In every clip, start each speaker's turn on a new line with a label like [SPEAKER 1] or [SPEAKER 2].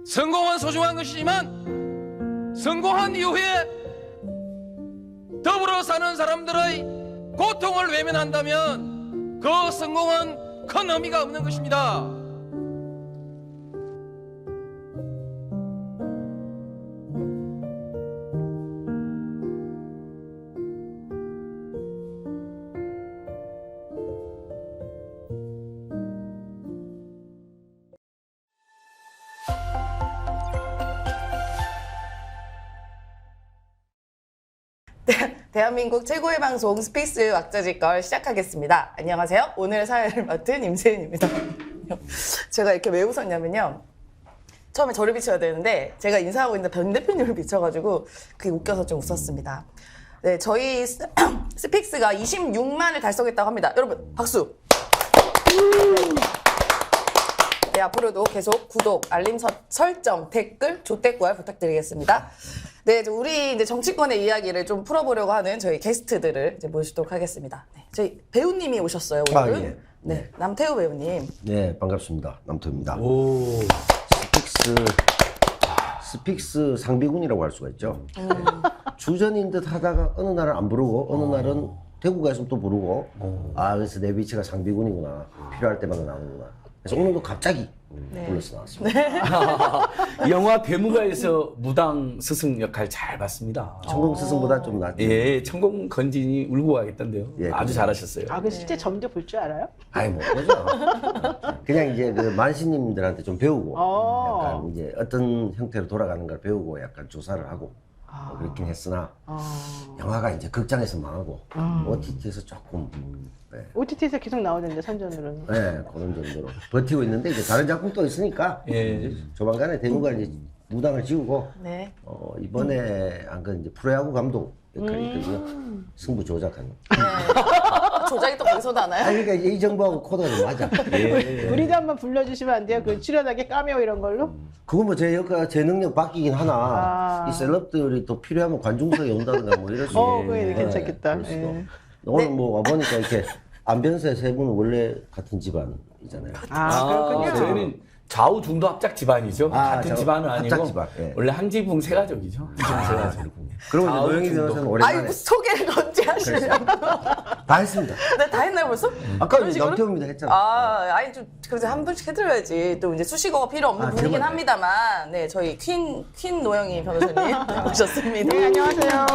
[SPEAKER 1] 성공은 소중한 것이지만 성공한 이후에 더불어 사는 사람들의 고통을 외면한다면 그 성공은 큰 의미가 없는 것입니다.
[SPEAKER 2] 대한민국 최고의 방송 스픽스 왁자지껄 시작하겠습니다. 안녕하세요. 오늘 사회를 맡은 임세은입니다. 제가 이렇게 왜 웃었냐면요. 처음에 저를 비춰야 되는데 제가 인사하고 있는데 변 대표님을 비춰가지고 그게 웃겨서 좀 웃었습니다. 네, 저희 스픽스가 26만을 달성했다고 합니다. 여러분 박수! 네, 앞으로도 계속 구독, 알림 설정, 댓글, 조댓글 부탁드리겠습니다. 네, 우리 이제 정치권의 이야기를 좀 풀어보려고 하는 저희 게스트들을 이제 모시도록 하겠습니다. 네, 저희 배우님이 오셨어요, 오늘은.
[SPEAKER 3] 예.
[SPEAKER 2] 네, 남태우 배우님.
[SPEAKER 3] 네, 반갑습니다. 남태우입니다.
[SPEAKER 4] 오.
[SPEAKER 3] 스픽스 상비군이라고 할 수가 있죠. 네. 주전인 듯 하다가 어느 날은 안 부르고 어느 날은 대구가 있으면 또 부르고 그래서 내 위치가 상비군이구나. 필요할 때마다 나오는구나. 그래서 오늘도 갑자기 불러서 나왔습니다.
[SPEAKER 4] 영화 배무가에서 무당 스승 역할 잘 봤습니다.
[SPEAKER 3] 천공 스승보다 좀 낫죠.
[SPEAKER 4] 예, 천공 건진이 울고 가겠던데요.
[SPEAKER 3] 예,
[SPEAKER 4] 아주 잘하셨어요.
[SPEAKER 5] 그 실제 점도 볼 줄 알아요?
[SPEAKER 3] 아이 뭐 그죠. 그냥 이제 그 만신님들한테 좀 배우고 약간 이제 어떤 형태로 돌아가는 걸 배우고 약간 조사를 하고 뭐 그렇긴 했으나 영화가 이제 극장에서 망하고 OTT에서 조금 네.
[SPEAKER 5] OTT에서 계속 나오는데 선전으로는.
[SPEAKER 3] 네, 그런 정도로 버티고 있는데 이제 다른 작품 또 있으니까
[SPEAKER 4] 예.
[SPEAKER 3] 조만간에 대구가 이제 무당을 지우고
[SPEAKER 2] 네.
[SPEAKER 3] 이번에 한 건 이제 프로야구 감독 역할이 있거든요. 승부 조작하는.
[SPEAKER 2] 네. 조작이 또 거기서 나나요?
[SPEAKER 3] 그러니까 이제 이 정부하고 코드가 좀 맞아.
[SPEAKER 4] 예.
[SPEAKER 5] 우리도 한번 불러주시면 안 돼요? 그 출연하게 까메오 이런 걸로?
[SPEAKER 3] 그건 뭐 제 역할, 제 능력 바뀌긴 하나 이 셀럽들이 또 필요하면 관중석에 온다든가 뭐 이럴 수
[SPEAKER 5] 그거 괜찮겠다.
[SPEAKER 3] 그럴 수도.
[SPEAKER 5] 예.
[SPEAKER 3] 오늘 뭐 와보니까 이렇게 안변세 세 분은 원래 같은 집안이잖아요.
[SPEAKER 5] 그렇군요.
[SPEAKER 4] 저희는 좌우 중도 합작 집안이죠. 같은
[SPEAKER 3] 좌우
[SPEAKER 4] 집안은 아니고
[SPEAKER 3] 합작 집안, 예.
[SPEAKER 4] 원래 한 지붕 세 가족이죠. 한 지붕 세 가족.
[SPEAKER 3] 그리고 이제
[SPEAKER 4] 좌우
[SPEAKER 3] 노영희
[SPEAKER 4] 중도.
[SPEAKER 3] 변호사는 오랜만에
[SPEAKER 2] 아이고, 소개를 언제 하시려고.
[SPEAKER 3] 다 했습니다.
[SPEAKER 2] 네, 다 했나요 벌써?
[SPEAKER 3] 아까
[SPEAKER 2] 그런
[SPEAKER 3] 이제
[SPEAKER 2] 식으로?
[SPEAKER 3] 남태우입니다 했잖아.
[SPEAKER 2] 아니 좀 그래서 한 분씩 해드려야지. 또 이제 수식어가 필요 없는 분이긴
[SPEAKER 3] 제발.
[SPEAKER 2] 합니다만, 네, 저희 퀸 노영희 변호사님 모셨습니다.
[SPEAKER 5] 네, 안녕하세요.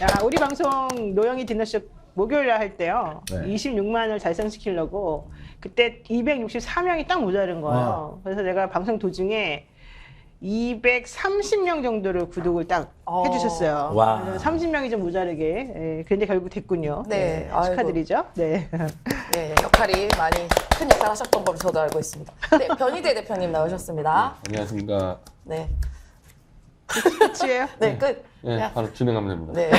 [SPEAKER 5] 야, 우리 방송 노영희 디너쇼 목요일에 할 때요.
[SPEAKER 3] 네.
[SPEAKER 5] 26만을 달성시키려고 그때 264명이 딱 모자른 거예요. 그래서 내가 방송 도중에 230명 정도를 구독을 딱 해주셨어요.
[SPEAKER 4] 와.
[SPEAKER 5] 30명이 좀 모자르게. 예, 그런데 결국 됐군요.
[SPEAKER 2] 네,
[SPEAKER 5] 예, 축하드리죠. 네.
[SPEAKER 2] 네, 역할이 많이 큰 역할 하셨던 걸로 저도 알고 있습니다. 네, 변희대 대표님 나오셨습니다.
[SPEAKER 6] 안녕하십니까.
[SPEAKER 2] 네,
[SPEAKER 5] 끝이에요?
[SPEAKER 2] 네, 끝.
[SPEAKER 6] 예, 바로 진행하면 됩니다.
[SPEAKER 2] 네.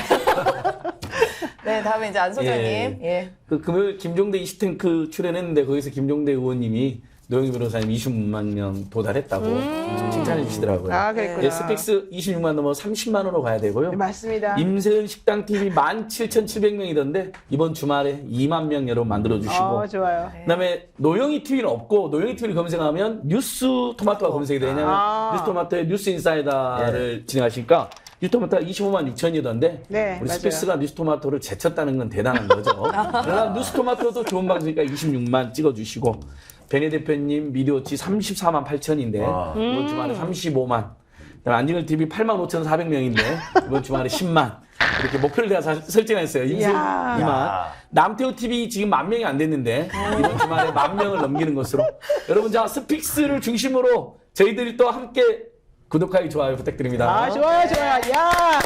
[SPEAKER 2] 네, 다음에 이제 안 소장님. 예.
[SPEAKER 4] 그 금요일 김종대 이슈탱크 출연했는데 거기서 김종대 의원님이 노영희 변호사님 26만 명 도달했다고 좀 칭찬해 주시더라고요.
[SPEAKER 5] 아, 그랬구나.
[SPEAKER 4] 예, 스픽스 26만 넘어 30만 원으로 가야 되고요.
[SPEAKER 5] 네, 맞습니다.
[SPEAKER 4] 임세은 식당TV 17,700명이던데 이번 주말에 2만 명 여러분 만들어주시고
[SPEAKER 5] 좋아요.
[SPEAKER 4] 그다음에 노영희 TV는 없고 노영희 TV를 검색하면 뉴스 토마토가 검색이 돼요. 왜냐면 뉴스 토마토의 뉴스 인사이다를 진행하시니까 뉴스 토마토가 25만 6천이던데
[SPEAKER 5] 네,
[SPEAKER 4] 우리
[SPEAKER 5] 맞아요.
[SPEAKER 4] 스페이스가 뉴스 토마토를 제쳤다는 건 대단한 거죠. 그러나 뉴스 토마토도 좋은 방송이니까 26만 찍어주시고 베네 대표님 미디어치 34만 8천인데 이번 주말에 35만. 그다음에 안진걸 TV 8만 5,400명인데 이번 주말에 10만. 이렇게 목표를 내가 설정했어요. 임세훈
[SPEAKER 5] 이야.
[SPEAKER 4] 2만. 남태우 TV 지금 10,000명이 안 됐는데 이번 주말에 10,000명을 넘기는 것으로. 여러분 자 스픽스를 중심으로 저희들이 또 함께 구독하기 좋아요 부탁드립니다.
[SPEAKER 5] 좋아요. 야!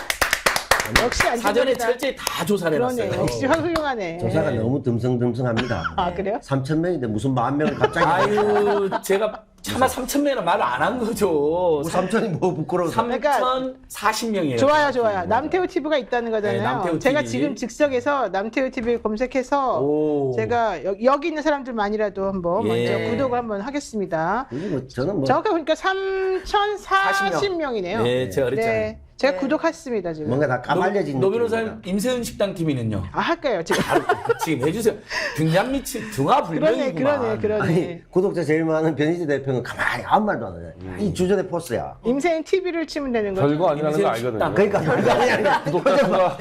[SPEAKER 5] 역시
[SPEAKER 4] 사전에
[SPEAKER 5] 안전이다.
[SPEAKER 4] 철저히 다 조사를
[SPEAKER 5] 그러네.
[SPEAKER 4] 해놨어요.
[SPEAKER 5] 역시 훌륭하네.
[SPEAKER 3] 조사가 너무 듬성듬성합니다.
[SPEAKER 5] 그래요?
[SPEAKER 3] 3,000명인데 무슨 10,000명을 갑자기
[SPEAKER 4] 아유 제가 차마 3,000명이나 말을 안 한 거죠.
[SPEAKER 3] 뭐 3,000이 뭐 부끄러워서
[SPEAKER 4] 3,040명이에요.
[SPEAKER 5] 좋아요. 남태우 TV가 있다는 거잖아요.
[SPEAKER 4] 네, 남태우
[SPEAKER 5] 제가
[SPEAKER 4] TV.
[SPEAKER 5] 지금 즉석에서 남태우 TV 검색해서
[SPEAKER 4] 오.
[SPEAKER 5] 제가 여기 있는 사람들만이라도 한번
[SPEAKER 4] 예.
[SPEAKER 5] 먼저 구독을 한번 하겠습니다.
[SPEAKER 3] 저는 뭐
[SPEAKER 5] 정확하게 보니까 3,040명이네요.
[SPEAKER 4] 네, 제가 그랬잖아요.
[SPEAKER 5] 네. 제가 구독했습니다 지금.
[SPEAKER 3] 뭔가 다 까말려진
[SPEAKER 4] 노
[SPEAKER 3] 느낌입니다.
[SPEAKER 4] 변호사님 임세은 식당 TV는요?
[SPEAKER 5] 아 할까요 지금?
[SPEAKER 4] 지금 해주세요. 등잔 밑이 등화불명이구만.
[SPEAKER 5] 그러네.
[SPEAKER 3] 아니 구독자 제일 많은 변희재 대표는 가만히 아무 말도 안 해. 이 주전의 포스야.
[SPEAKER 5] 임세인 TV를 치면 되는 거죠.
[SPEAKER 6] 별거 아니라는 거
[SPEAKER 4] 인생
[SPEAKER 6] 알거든요.
[SPEAKER 3] 그러니까 별거 아니야.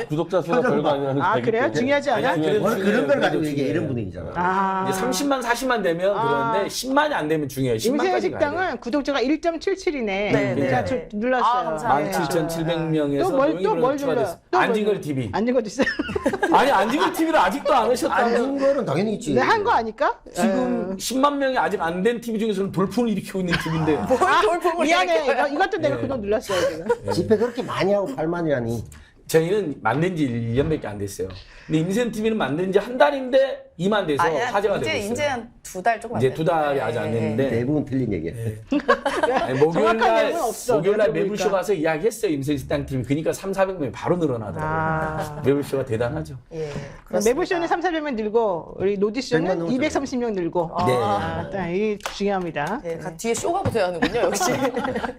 [SPEAKER 6] 구독자 수가 별거 아니라는
[SPEAKER 5] 아
[SPEAKER 6] 거
[SPEAKER 5] 그래요?
[SPEAKER 6] 알기 때문에.
[SPEAKER 5] 중요하지 않아?
[SPEAKER 4] 아니, 그래도
[SPEAKER 3] 오늘 그런 걸
[SPEAKER 4] 중요해요.
[SPEAKER 3] 가지고
[SPEAKER 4] 그래도
[SPEAKER 3] 얘기해 이런
[SPEAKER 4] 중요해요.
[SPEAKER 3] 분위기잖아.
[SPEAKER 5] 아.
[SPEAKER 4] 이제 30만, 40만 되면 그러는데 10만이 안 되면 중요해요.
[SPEAKER 5] 임세인
[SPEAKER 4] 10만까지 가야 돼요.
[SPEAKER 5] 식당은 구독자가 1.77이네.
[SPEAKER 2] 네,
[SPEAKER 5] 제가
[SPEAKER 2] 네.
[SPEAKER 5] 눌렀어요.
[SPEAKER 2] 아, 감사합니다.
[SPEAKER 4] 17,700명에서
[SPEAKER 5] 또뭘 눌러?
[SPEAKER 4] 안진걸 TV.
[SPEAKER 5] 안진걸 있어요.
[SPEAKER 4] 아니 안진걸 TV를 아직도 안 하셨다면
[SPEAKER 3] 아닌 거는 당연히 있지.
[SPEAKER 5] 네, 한 거 아닐까?
[SPEAKER 4] 지금 10만 명이 아직 안 된 TV 중에서는 돌풍을 일으키고 있는 TV인데
[SPEAKER 5] 미안해. 이것도 내가 구독 눌렀어요 지금.
[SPEAKER 3] 집회 그렇게 많이 하고 8만이라니.
[SPEAKER 4] 저희는 만든 지 1년밖에 안 됐어요. 근데 임세은 TV는 만든 지 한 달인데 2만 돼서 화제가 되고 있어요.
[SPEAKER 2] 이제 한 2달 조금 안
[SPEAKER 4] 이제 2달이 아직 안 됐는데
[SPEAKER 3] 대부분 틀린 얘기야.
[SPEAKER 4] 아니,
[SPEAKER 5] 정확한 내용은 없어,
[SPEAKER 4] 목요일날
[SPEAKER 5] 그러고
[SPEAKER 4] 매불쇼
[SPEAKER 5] 보니까.
[SPEAKER 4] 가서 이야기했어요. 임세은 식당 TV. 그러니까 3,400명이 바로 늘어나더라고요.
[SPEAKER 5] 아.
[SPEAKER 4] 매불쇼가 대단하죠.
[SPEAKER 2] 예.
[SPEAKER 5] 매부쇼는 3,400명 늘고 우리 노디쇼는
[SPEAKER 3] 100만 넘었잖아요.
[SPEAKER 5] 230명 늘고.
[SPEAKER 4] 네.
[SPEAKER 5] 이 중요합니다.
[SPEAKER 2] 예, 뒤에 쇼가 붙어야 하는군요, 역시.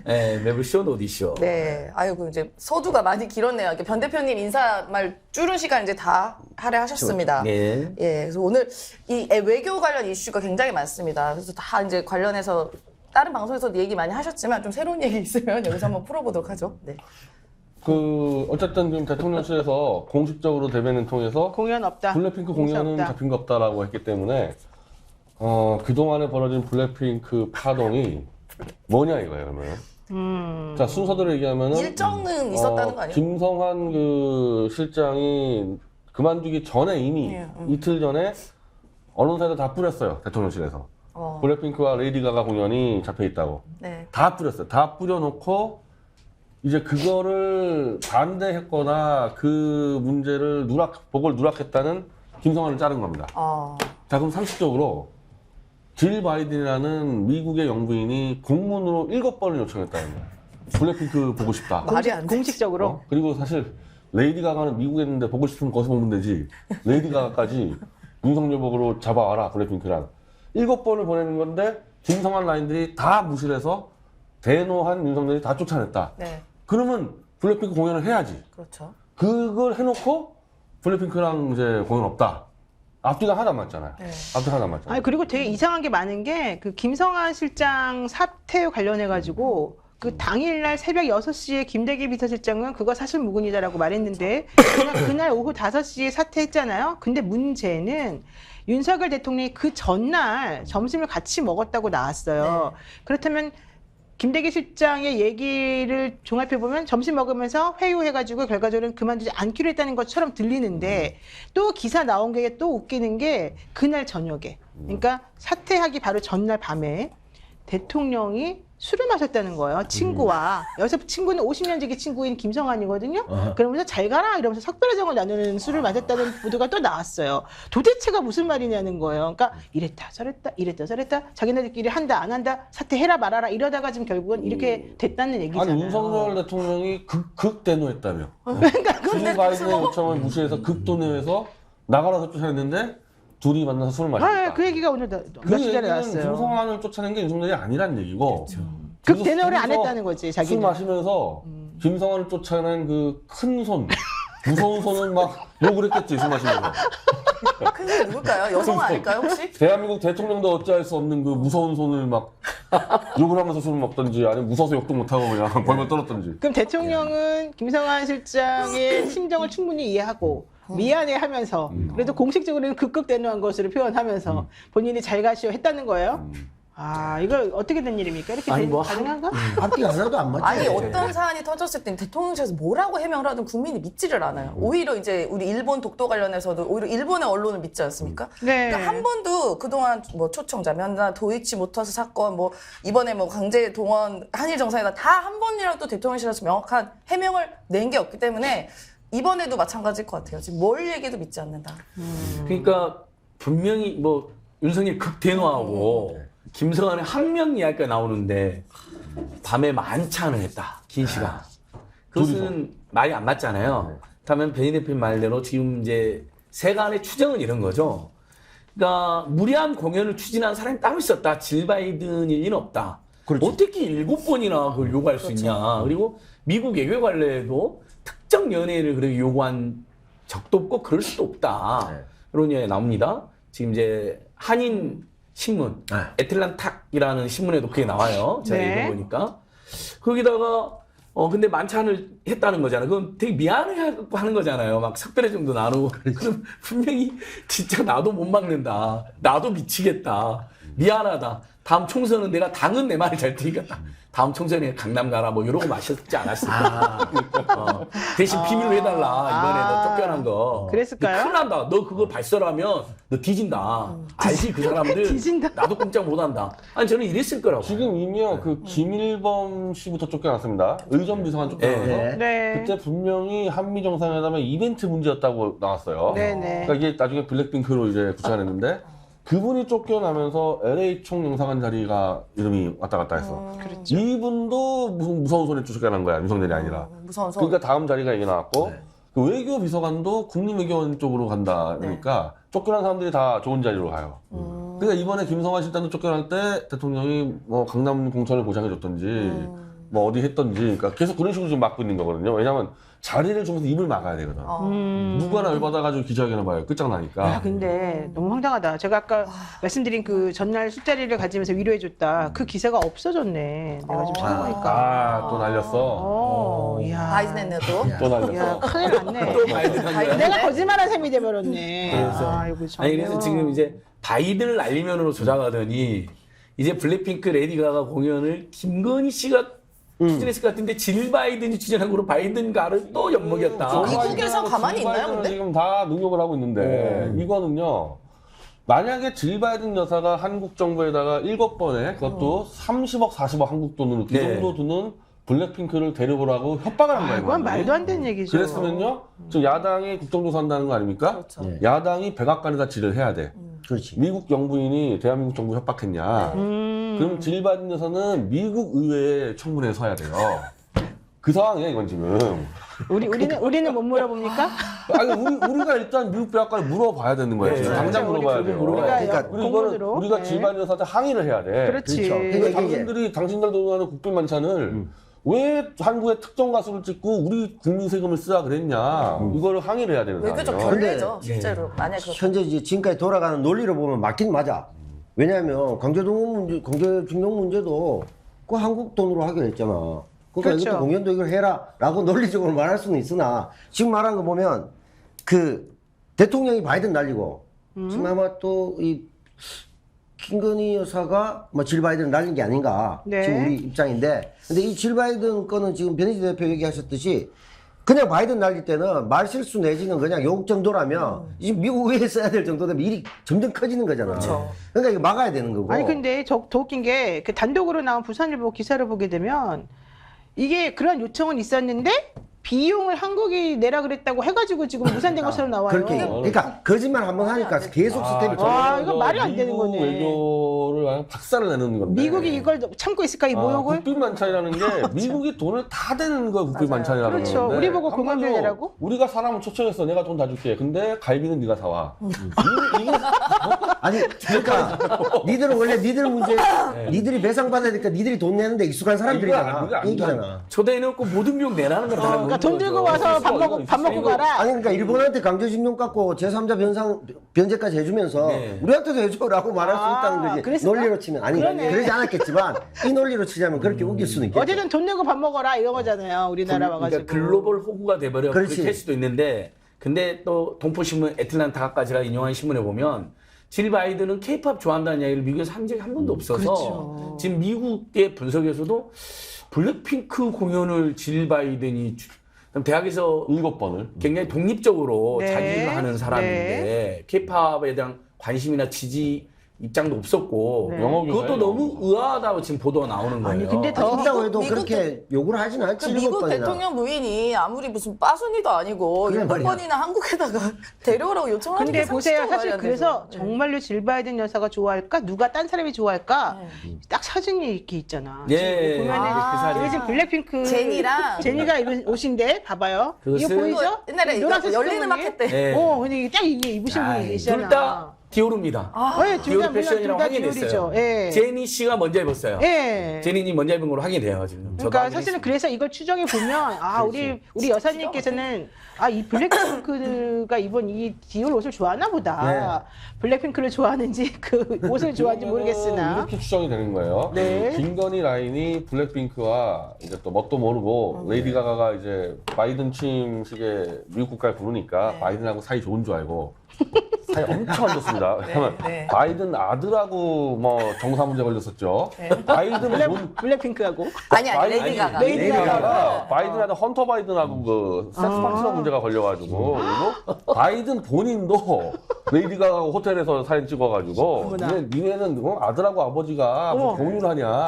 [SPEAKER 4] 네, 매불쇼, 노디쇼.
[SPEAKER 2] 네, 아이고 이제 서두가 많이 길었네요. 이렇게 변 대표님 인사말 줄은 시간 이제 다 할애하셨습니다.
[SPEAKER 4] 네.
[SPEAKER 2] 예, 그래서 오늘 이 외교 관련 이슈가 굉장히 많습니다. 그래서 다 이제 관련해서 다른 방송에서도 얘기 많이 하셨지만 좀 새로운 얘기 있으면 여기서 한번 풀어보도록 하죠. 네.
[SPEAKER 6] 어쨌든 지금 대통령실에서 공식적으로 대변인 통해서
[SPEAKER 5] 공연 없다.
[SPEAKER 6] 블랙핑크
[SPEAKER 5] 공사
[SPEAKER 6] 공연은
[SPEAKER 5] 없다.
[SPEAKER 6] 잡힌 거 없다라고 했기 때문에 그동안에 벌어진 블랙핑크 파동이 뭐냐 이거예요, 그러면. 자, 순서대로 얘기하면은
[SPEAKER 2] 일정은 있었다는 거 아니에요?
[SPEAKER 6] 김성환 그 실장이 그만두기 전에 이미
[SPEAKER 2] 예,
[SPEAKER 6] 이틀 전에 언론사에다 다 뿌렸어요, 대통령실에서. 블랙핑크와 레이디 가가 공연이 잡혀 있다고.
[SPEAKER 2] 네.
[SPEAKER 6] 다 뿌렸어요. 다 뿌려놓고 이제 그거를 반대했거나 그 문제를 보고를 누락했다는 김성환을 자른 겁니다. 자, 그럼 상식적으로 질 바이든이라는 미국의 영부인이 공문으로 7번을 요청했다는 거예요. 블랙핑크 보고 싶다.
[SPEAKER 2] 말이 안 되지.
[SPEAKER 5] 공식적으로.
[SPEAKER 6] 그리고 사실 레이디 가가는 미국에 있는데 보고 싶으면 거기서 보면 되지. 레이디 가가까지 윤석열 보고로 잡아와라, 블랙핑크랑. 7번을 보내는 건데 김성환 라인들이 다 무시를 해서 대노한 윤석열이 다 쫓아냈다.
[SPEAKER 2] 네,
[SPEAKER 6] 그러면 블랙핑크 공연을 해야지.
[SPEAKER 2] 그렇죠.
[SPEAKER 6] 그걸 해놓고 블랙핑크랑 이제 공연 없다. 앞뒤가 하나 안 맞잖아요.
[SPEAKER 2] 네.
[SPEAKER 6] 앞뒤가 하나 안 맞잖아요.
[SPEAKER 5] 아니 그리고 되게 이상한 게 많은 게 그 김성환 실장 사태 관련해 가지고 그 당일날 새벽 6시에 김대기 비서실장은 그거 사실 무근이다라고 말했는데 그날 오후 5시에 사퇴했잖아요. 근데 문제는 윤석열 대통령이 그 전날 점심을 같이 먹었다고 나왔어요. 그렇다면 김대기 실장의 얘기를 종합해보면 점심 먹으면서 회유해가지고 결과적으로는 그만두지 않기로 했다는 것처럼 들리는데 또 기사 나온 게 또 웃기는 게 그날 저녁에 그러니까 사퇴하기 바로 전날 밤에 대통령이 술을 마셨다는 거예요. 친구와. 여기서 친구는 50년 지기 친구인 김성환이거든요. 그러면서 잘 가라 이러면서 석별회장을 나누는 술을 마셨다는 보도가 또 나왔어요. 도대체가 무슨 말이냐는 거예요. 그러니까 이랬다 저랬다 자기네들끼리 한다 안 한다 사퇴해라 말아라 이러다가 지금 결국은 이렇게 됐다는 얘기잖아요.
[SPEAKER 6] 아니 윤석열 대통령이 극대노했다며.
[SPEAKER 5] 그러니까
[SPEAKER 6] 질 바이든의 요청을 무시해서 극도노해서 나가라서 쫓아냈는데 둘이 만나서 술을 마셨다.
[SPEAKER 5] 그 얘기가 오늘
[SPEAKER 6] 그
[SPEAKER 5] 며칠 전에
[SPEAKER 6] 얘기는
[SPEAKER 5] 나왔어요.
[SPEAKER 6] 김성환을 쫓아낸 게 윤석열이 아니란 얘기고.
[SPEAKER 5] 극대노를 안
[SPEAKER 6] 둘이서
[SPEAKER 5] 했다는 거지
[SPEAKER 6] 술
[SPEAKER 5] 자기는.
[SPEAKER 6] 마시면서 김성환을 쫓아낸 그 큰 손, 무서운 손은 막 욕을 했겠지 술 마시면서.
[SPEAKER 2] 큰 손이 누굴까요? 여성 아닐까요, 혹시?
[SPEAKER 6] 대한민국 대통령도 어찌할 수 없는 그 무서운 손을 막 욕을 하면서 술을 먹던지 아니면 무서워서 욕도 못하고 그냥 벌벌 떨었던지.
[SPEAKER 5] 그럼 대통령은 김성환 실장의 심정을 충분히 이해하고 미안해하면서 그래도 공식적으로는 극극 대노한 것으로 표현하면서 본인이 잘 가시오 했다는 거예요. 아 이거 어떻게 된 일입니까? 이렇게
[SPEAKER 4] 아니, 뭐
[SPEAKER 5] 가능한가?
[SPEAKER 3] 앞뒤 하나도 안 맞지.
[SPEAKER 2] 아니 어떤 사안이 터졌을 때 대통령실에서 뭐라고 해명을 하든 국민이 믿지를 않아요. 오히려 이제 우리 일본 독도 관련해서도 오히려 일본의 언론을 믿지 않습니까?
[SPEAKER 5] 네.
[SPEAKER 2] 그러니까 한 번도 그동안 뭐 초청자 면담, 도이치모터스 사건, 뭐 이번에 뭐 강제 동원 한일 정상회담 다 한 번이라도 대통령실에서 명확한 해명을 낸 게 없기 때문에 이번에도 마찬가지일 것 같아요. 지금 뭘 얘기해도 믿지 않는다.
[SPEAKER 4] 그러니까 분명히 뭐 윤석열 극대노하고 김성환의 항명 이야기가 나오는데 밤에 만찬을 했다. 긴 시간. 그것은 말이 안 맞잖아요. 그렇다면 변희 대표님 말대로 지금 이제 세간의 추정은 이런 거죠. 그러니까 무리한 공연을 추진한 사람이 따로 있었다. 질 바이든일 리는 없다.
[SPEAKER 3] 그렇지.
[SPEAKER 4] 어떻게 7번이나 그걸 요구할 수 있냐. 그리고 미국 외교관례에도 특정 연예인을 그렇게 요구한 적도 없고 그럴 수도 없다.
[SPEAKER 3] 네.
[SPEAKER 4] 그런 얘기 나옵니다. 지금 이제 한인 신문, 애틀란탁이라는 신문에도 그게 나와요. 제가
[SPEAKER 5] 네.
[SPEAKER 4] 읽어보니까. 거기다가 근데 만찬을 했다는 거잖아요. 그건 되게 미안해 하는 거잖아요. 막 석별의 정도 나누고. 그럼 분명히 진짜 나도 못 막는다. 나도 미치겠다. 미안하다. 다음 총선은 내가 당은 내 말을 잘 들으니까 다음 총선에 강남 가라 뭐 이러고 마셨지 않았을까. 대신 비밀로 해달라. 이번에 너 쫓겨난 거.
[SPEAKER 5] 그랬을까요?
[SPEAKER 4] 큰일 난다. 너 그거 발설하면 너 뒤진다. 알지 그 사람들.
[SPEAKER 5] 뒤진다.
[SPEAKER 4] 나도 꼼짝 못한다. 아니 저는 이랬을 거라고.
[SPEAKER 6] 지금 이미요 그 김일범 씨부터 쫓겨났습니다. 의전 비서관 쫓겨나서
[SPEAKER 3] 네.
[SPEAKER 5] 네.
[SPEAKER 6] 그때 분명히 한미 정상회담의 이벤트 문제였다고 나왔어요.
[SPEAKER 5] 네네.
[SPEAKER 6] 그러니까 이게 나중에 블랙핑크로 이제 구차했는데 그분이 쫓겨나면서 LA 총영사관 자리가 이름이 왔다 갔다 했어.
[SPEAKER 5] 그렇죠.
[SPEAKER 6] 이분도 무서운 소리 쫓겨난 거야. 윤석열이 아니라.
[SPEAKER 2] 무서운 소.
[SPEAKER 6] 그러니까 다음 자리가 이게 나왔고 그 외교 비서관도 국립외교원 쪽으로 간다. 그러니까 쫓겨난 사람들이 다 좋은 자리로 가요. 그러니까 이번에 김성환 실장도 쫓겨날 때 대통령이 뭐 강남 공천을 보장해줬던지 뭐 어디 했던지 그러니까 계속 그런 식으로 좀 막고 있는 거거든요. 왜냐하면 자리를 주면서 입을 막아야 되거든. 누구나 열받아가지고 기자회견을 봐요. 끝장나니까.
[SPEAKER 5] 아, 근데 너무 황당하다. 제가 아까 말씀드린 그 전날 술자리를 가지면서 위로해줬다. 그 기사가 없어졌네. 내가 지금 찾아보니까.
[SPEAKER 6] 또 날렸어.
[SPEAKER 5] 이야.
[SPEAKER 2] 바이든네도.
[SPEAKER 6] 또 날렸어.
[SPEAKER 5] 야, 큰일 났네.
[SPEAKER 4] 또 바이든 한 거야.
[SPEAKER 5] 내가 거짓말한 셈이 돼버렸네.
[SPEAKER 4] 그래서.
[SPEAKER 5] 아이고,
[SPEAKER 4] 아니 그래서 지금 이제 바이든을 날리면으로 조작하더니 이제 블랙핑크 레디 가가 공연을 김건희 씨가 추진했을 것 같은데 질 바이든이 추진한 거로 바이든 가를 또 엿먹였다.
[SPEAKER 2] 미국에서 가만히 있나요, 근데?
[SPEAKER 6] 지금 다 능욕을 하고 있는데 이거는요. 만약에 질 바이든 여사가 한국 정부에다가 7번에 그것도 30억, 40억 한국 돈으로 그
[SPEAKER 4] 네.
[SPEAKER 6] 정도 드는 블랙핑크를 데려오라고 협박을 한 거예요.
[SPEAKER 5] 그건 말도 안 되는 얘기죠.
[SPEAKER 6] 그랬으면요. 지금 야당이 국정조사 한다는 거 아닙니까?
[SPEAKER 2] 그렇죠.
[SPEAKER 3] 네.
[SPEAKER 6] 야당이 백악관에다 질을 해야 돼.
[SPEAKER 3] 그렇지.
[SPEAKER 6] 미국 영부인이 대한민국 정부 협박했냐. 그럼 질 바이든 여사는 미국 의회에 청문회에 서야 돼요. 그 상황이야 이건 지금.
[SPEAKER 5] 우리는 못 물어봅니까?
[SPEAKER 6] 아니 우리가 일단 미국 백악관에 물어봐야 되는 거예요. 지금
[SPEAKER 4] 네.
[SPEAKER 6] 당장
[SPEAKER 5] 그렇죠.
[SPEAKER 6] 물어봐야
[SPEAKER 5] 우리
[SPEAKER 6] 돼요.
[SPEAKER 5] 우리가
[SPEAKER 3] 그러니까
[SPEAKER 6] 우리 이거는
[SPEAKER 5] 공문으로.
[SPEAKER 6] 우리가
[SPEAKER 5] 네.
[SPEAKER 6] 질 바이든 여사한테 항의를 해야 돼.
[SPEAKER 5] 그렇지.
[SPEAKER 3] 그렇죠.
[SPEAKER 6] 근데 당신들이 당신들 돈으로 국빈 만찬을 왜 한국의 특정 가수를 찍고 우리 국민 세금을 쓰라 그랬냐. 이거를 항의를 해야 되는
[SPEAKER 2] 외교적
[SPEAKER 6] 상황이에요.
[SPEAKER 2] 결례죠, 실제로. 만약 그렇다.
[SPEAKER 3] 현재 이제 지금까지 돌아가는 논리로 보면 맞긴 맞아. 왜냐하면 강제징용 문제도 그 한국 돈으로 하기로 했잖아. 그러니까
[SPEAKER 5] 그렇죠.
[SPEAKER 3] 이것도 공연도 이걸 해라라고 논리적으로 말할 수는 있으나 지금 말한 거 보면 그 대통령이 바이든 날리고 지금 아마 또 이 김건희 여사가 뭐 질 바이든 날린 게 아닌가
[SPEAKER 5] 네.
[SPEAKER 3] 지금 우리 입장인데 근데 이 질 바이든 거는 지금 변희재 대표 얘기하셨듯이 그냥 바이든 날릴 때는 말 실수 내지는 그냥 욕 정도라면 지금 미국 의회에 써야 될 정도 되면 일이 점점 커지는 거잖아.
[SPEAKER 2] 그렇죠.
[SPEAKER 3] 그러니까 이거 막아야 되는 거고.
[SPEAKER 5] 아니 근데 더 웃긴 게 그 단독으로 나온 부산일보 기사를 보게 되면 이게 그런 요청은 있었는데 비용을 한국이 내라 그랬다고 해가지고 지금 무산된 것처럼 나와요.
[SPEAKER 3] 그렇게 그러니까 거짓말 한번 하니까 계속 스텝이
[SPEAKER 5] 와,
[SPEAKER 3] 저
[SPEAKER 5] 이거 말이 안 되는
[SPEAKER 6] 미국
[SPEAKER 5] 거네.
[SPEAKER 6] 외교를 그냥 박살을 내는 건데.
[SPEAKER 5] 미국이 이걸 참고 있을까 이 모욕을?
[SPEAKER 6] 국빈 만찬이라는 게 미국이 돈을 다 대는 거야 국빈 만찬이라는
[SPEAKER 5] 그렇죠.
[SPEAKER 6] 건데.
[SPEAKER 5] 우리 보고
[SPEAKER 6] 한마디로
[SPEAKER 5] 공연비 내라고?
[SPEAKER 6] 우리가 사람을 초청했어. 내가 돈 다 줄게. 근데 갈비는 네가 사와. 이게
[SPEAKER 3] 아니 그러니까 니들은 원래 니들 문제 니들이 배상 받아야 되니까 니들이 돈 내는데 익숙한
[SPEAKER 6] 이거
[SPEAKER 3] 사람들이잖아.
[SPEAKER 6] 안 돼.
[SPEAKER 3] 얘기잖아.
[SPEAKER 4] 초대해놓고 모든 비용 내라는 걸 다른
[SPEAKER 5] 그러니까 돈 들고 와서 밥 먹고 가라.
[SPEAKER 3] 아니 그러니까 일본한테 강제징용 깎고 제3자 변제까지 해주면서
[SPEAKER 4] 네.
[SPEAKER 3] 우리한테도 해줘라고 말할 수 있다는 거지.
[SPEAKER 5] 그랬을까?
[SPEAKER 3] 논리로 치면 아니
[SPEAKER 5] 그러네.
[SPEAKER 3] 그러지 않았겠지만 이 논리로 치자면 그렇게 웃길 수는 있겠죠.
[SPEAKER 5] 어쨌든 돈 내고 밥 먹어라 이런 거잖아요. 우리나라 와가지고.
[SPEAKER 4] 그러니까 글로벌 호구가 돼버려
[SPEAKER 3] 그렇지.
[SPEAKER 4] 그렇게 할 수도 있는데 근데 또 동포신문 애틀란타가 제가 인용한 신문에 보면 질 바이든은 케이팝 좋아한다는 이야기를 미국에서 한 적이 한 번도 없어서
[SPEAKER 5] 그렇죠.
[SPEAKER 4] 지금 미국의 분석에서도 블랙핑크 공연을 질 바이든이 대학에서
[SPEAKER 6] 7번을.
[SPEAKER 4] 굉장히 독립적으로
[SPEAKER 5] 네.
[SPEAKER 4] 자기를 하는 사람인데 케이팝에 대한 관심이나 지지 입장도 없었고
[SPEAKER 5] 네.
[SPEAKER 6] 영어
[SPEAKER 4] 그것도
[SPEAKER 6] 교사예요.
[SPEAKER 4] 너무 의아하다고 지금 보도가 나오는 거예요.
[SPEAKER 5] 아니, 근데 더
[SPEAKER 3] 있다고 해도
[SPEAKER 2] 미국
[SPEAKER 3] 그렇게 욕을 하진
[SPEAKER 2] 그
[SPEAKER 3] 않지.
[SPEAKER 2] 미국
[SPEAKER 3] 7번이나.
[SPEAKER 2] 대통령 부인이 아무리 무슨 빠순이도 아니고
[SPEAKER 3] 그래
[SPEAKER 2] 7번이나 한국에다가 데려오라고 요청하는
[SPEAKER 5] 근데
[SPEAKER 2] 게
[SPEAKER 5] 보세요.
[SPEAKER 2] 상식적으로
[SPEAKER 5] 사실
[SPEAKER 2] 말이 안
[SPEAKER 5] 그래서
[SPEAKER 2] 되죠.
[SPEAKER 5] 정말로 질 바이든 여사가 좋아할까? 누가 딴 사람이 좋아할까? 딱 사진이 이렇게 있잖아.
[SPEAKER 4] 예,
[SPEAKER 5] 지금 보면은
[SPEAKER 4] 그 사진.
[SPEAKER 5] 이게 지금 블랙핑크
[SPEAKER 2] 제니가
[SPEAKER 5] 입은 옷인데 봐봐요.
[SPEAKER 4] 그것은
[SPEAKER 5] 이거 보이죠?
[SPEAKER 2] 옛날에 이거
[SPEAKER 5] 노란색
[SPEAKER 2] 열리는
[SPEAKER 5] 스토브니?
[SPEAKER 2] 마켓 때
[SPEAKER 3] 네.
[SPEAKER 2] 네.
[SPEAKER 5] 근데 이게 딱 이게 입으신 분이
[SPEAKER 4] 둘
[SPEAKER 5] 계시잖아.
[SPEAKER 4] 다 디오르입니다.
[SPEAKER 5] 네,
[SPEAKER 4] 디오르 패션이라고
[SPEAKER 5] 둘다
[SPEAKER 4] 확인됐어요.
[SPEAKER 5] 디올이죠. 예.
[SPEAKER 4] 제니 씨가 먼저 입었어요.
[SPEAKER 5] 예.
[SPEAKER 4] 제니님 먼저 입은 걸로 확인돼요 지금. 저도
[SPEAKER 5] 그러니까
[SPEAKER 4] 확인했습니다.
[SPEAKER 5] 사실은 그래서 이걸 추정해 보면 우리 여사님께서는 이 블랙핑크가 입은 이 디올 옷을 좋아하나 보다. 블랙핑크를 좋아하는지 그 옷을 좋아하는지 모르겠으나.
[SPEAKER 6] 이렇게 추정이 되는 거예요.
[SPEAKER 5] 네.
[SPEAKER 6] 김건희 라인이 블랙핑크와 이제 또 뭣도 모르고 레이디 가가가 이제 바이든 취임식에 미국 국가를 부르니까 바이든하고 사이 좋은 줄 알고 사이 엄청 안 좋습니다. 왜냐면
[SPEAKER 2] 네.
[SPEAKER 6] 바이든 아들하고 뭐 정사 문제 걸렸었죠. 바이든
[SPEAKER 5] 블랙핑크하고.
[SPEAKER 2] 아니
[SPEAKER 6] 바이든-
[SPEAKER 2] 레이디 가가.
[SPEAKER 5] 레이디
[SPEAKER 6] 레이디
[SPEAKER 5] 가가.
[SPEAKER 6] 가가 바이든하고 헌터 바이든하고 그 섹스 파트너 문제가 걸려가지고 그리고 바이든 본인도 레이디 가가하고 호텔에서 사진 찍어가지고
[SPEAKER 5] 어머나.
[SPEAKER 6] 니네는 아들하고 아버지가 뭐
[SPEAKER 5] 어머.
[SPEAKER 6] 공유를 하냐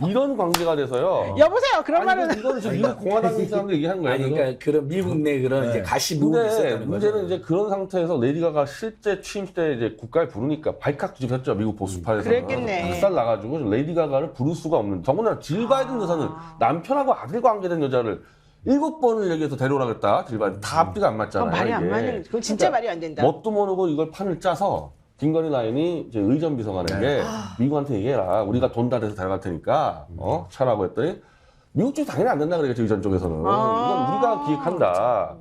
[SPEAKER 6] 이런 관계가 돼서요.
[SPEAKER 5] 여보세요. 그런
[SPEAKER 6] 아니,
[SPEAKER 5] 말은
[SPEAKER 6] 이거는 지금 미국 공화당 사람들 얘기하는 거예요.
[SPEAKER 4] 아니 그러니까 그런 미국 내 그런 이제 가시 부분이
[SPEAKER 6] 근데
[SPEAKER 4] 있었다는
[SPEAKER 6] 문제는
[SPEAKER 4] 거죠.
[SPEAKER 6] 이제 그런 상태에서 레이디 가가 실제 취임 때 이제 국가에 부르니까 발칵 뒤집혔죠. 미국 보수파에서.
[SPEAKER 5] 그랬겠네.
[SPEAKER 6] 박살 나가지고 레이디 가가를 부를 수가 없는. 더군다나 질 바이든 여사는 남편하고 아들과 관계된 여자를 7번을 얘기해서 데려오라겠다. 질 바이든 다 앞뒤가 안 맞잖아요.
[SPEAKER 5] 말이 안
[SPEAKER 6] 이게.
[SPEAKER 5] 맞는. 그건 진짜
[SPEAKER 6] 그러니까
[SPEAKER 5] 말이 안 된다.
[SPEAKER 6] 뭣도 모르고 이걸 판을 짜서 김건희 라인이 이제 의전 비서관에게 미국한테 얘기해라. 우리가 돈 다 대서 데려갈 테니까 차라고 했더니 미국 쪽이 당연히 안 된다 그러겠죠. 의전 쪽에서는. 이건 우리가 기획한다.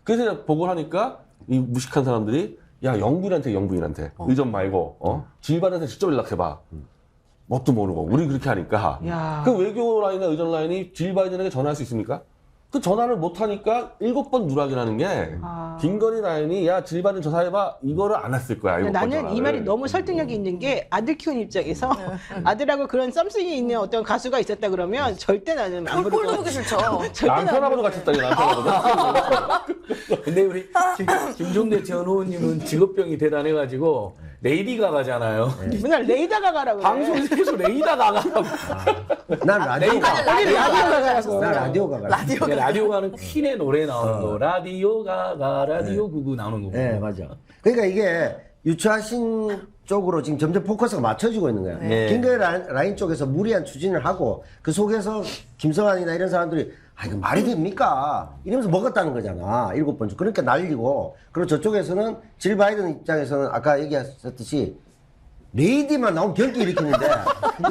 [SPEAKER 6] 그래서 이제 보고를 하니까 이 무식한 사람들이 야 영부인한테 의전 말고 질반한테 직접 연락해봐. 뭣도 모르고 우리 그렇게 하니까
[SPEAKER 5] 야.
[SPEAKER 6] 그 외교 라인이나 의전 라인이 질 바이든에게 전화할 수 있습니까? 그 전화를 못 하니까 7번 누락이라는 게 김건희 라인이 야 질 바이든 조사해봐 이거를 안 했을 거야. 7번
[SPEAKER 5] 나는 이
[SPEAKER 6] 전화를.
[SPEAKER 5] 말이 너무 설득력이 있는 게 아들 키운 입장에서 아들하고 그런 썸씽이 있는 어떤 가수가 있었다 그러면 절대 나는 안 부를
[SPEAKER 2] 꼴도
[SPEAKER 5] 거야.
[SPEAKER 2] 보기 싫죠.
[SPEAKER 5] 절대 안
[SPEAKER 6] 남편하고도
[SPEAKER 5] 부를
[SPEAKER 6] 같이 했다. 남편하고도.
[SPEAKER 4] 근데 우리 김종대 전 의원님은 직업병이 대단해가지고 레이디 가가잖아요.
[SPEAKER 5] 거야. 맨날 레이다가 가라고 그래.
[SPEAKER 4] 방송에서 계속 레이다 가가라고.
[SPEAKER 3] 난 라디오가
[SPEAKER 5] 우리 라디오 가라고.
[SPEAKER 3] 난 라디오가
[SPEAKER 4] 라디오 가는 퀸의 노래 나오는 거. 라디오 가가 라디오 구구 나오는 거.
[SPEAKER 3] 네, 맞아. 그러니까 이게 유추하신 쪽으로 지금 점점 포커스가 맞춰지고 있는 거야.
[SPEAKER 4] 네.
[SPEAKER 3] 김건희 라인 쪽에서 무리한 추진을 하고 그 속에서 김성환이나 이런 사람들이 이거 말이 됩니까? 이러면서 먹었다는 거잖아. 7번 주. 그러니까 날리고. 그리고 저쪽에서는 질 바이든 입장에서는 아까 얘기하셨듯이 레이디만 나오면 경기 일으키는데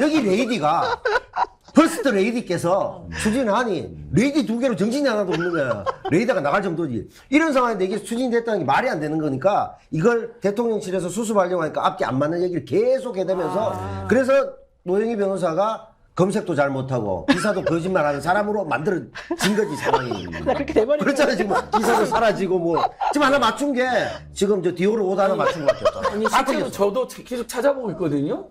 [SPEAKER 3] 여기 레이디가 퍼스트 레이디께서 추진하니 레이디 2개로 정신이 하나도 없는 거야. 레이디가 나갈 정도지. 이런 상황인데 이게 추진됐다는 게 말이 안 되는 거니까 이걸 대통령실에서 수습하려고 하니까 앞뒤 안 맞는 얘기를 계속 해대면서 그래서 노영희 변호사가 검색도 잘 못하고 기사도 거짓말하는 사람으로 만들어진 거지 상황이.
[SPEAKER 5] 그렇게 돼버린
[SPEAKER 3] 그렇잖아요. 지금 기사도 사라지고 뭐 지금 하나 맞춘 게 지금 저 디오르 옷 하나 맞춘 것 같았다.
[SPEAKER 4] 아니 실제로 저도 계속 찾아보고 있거든요.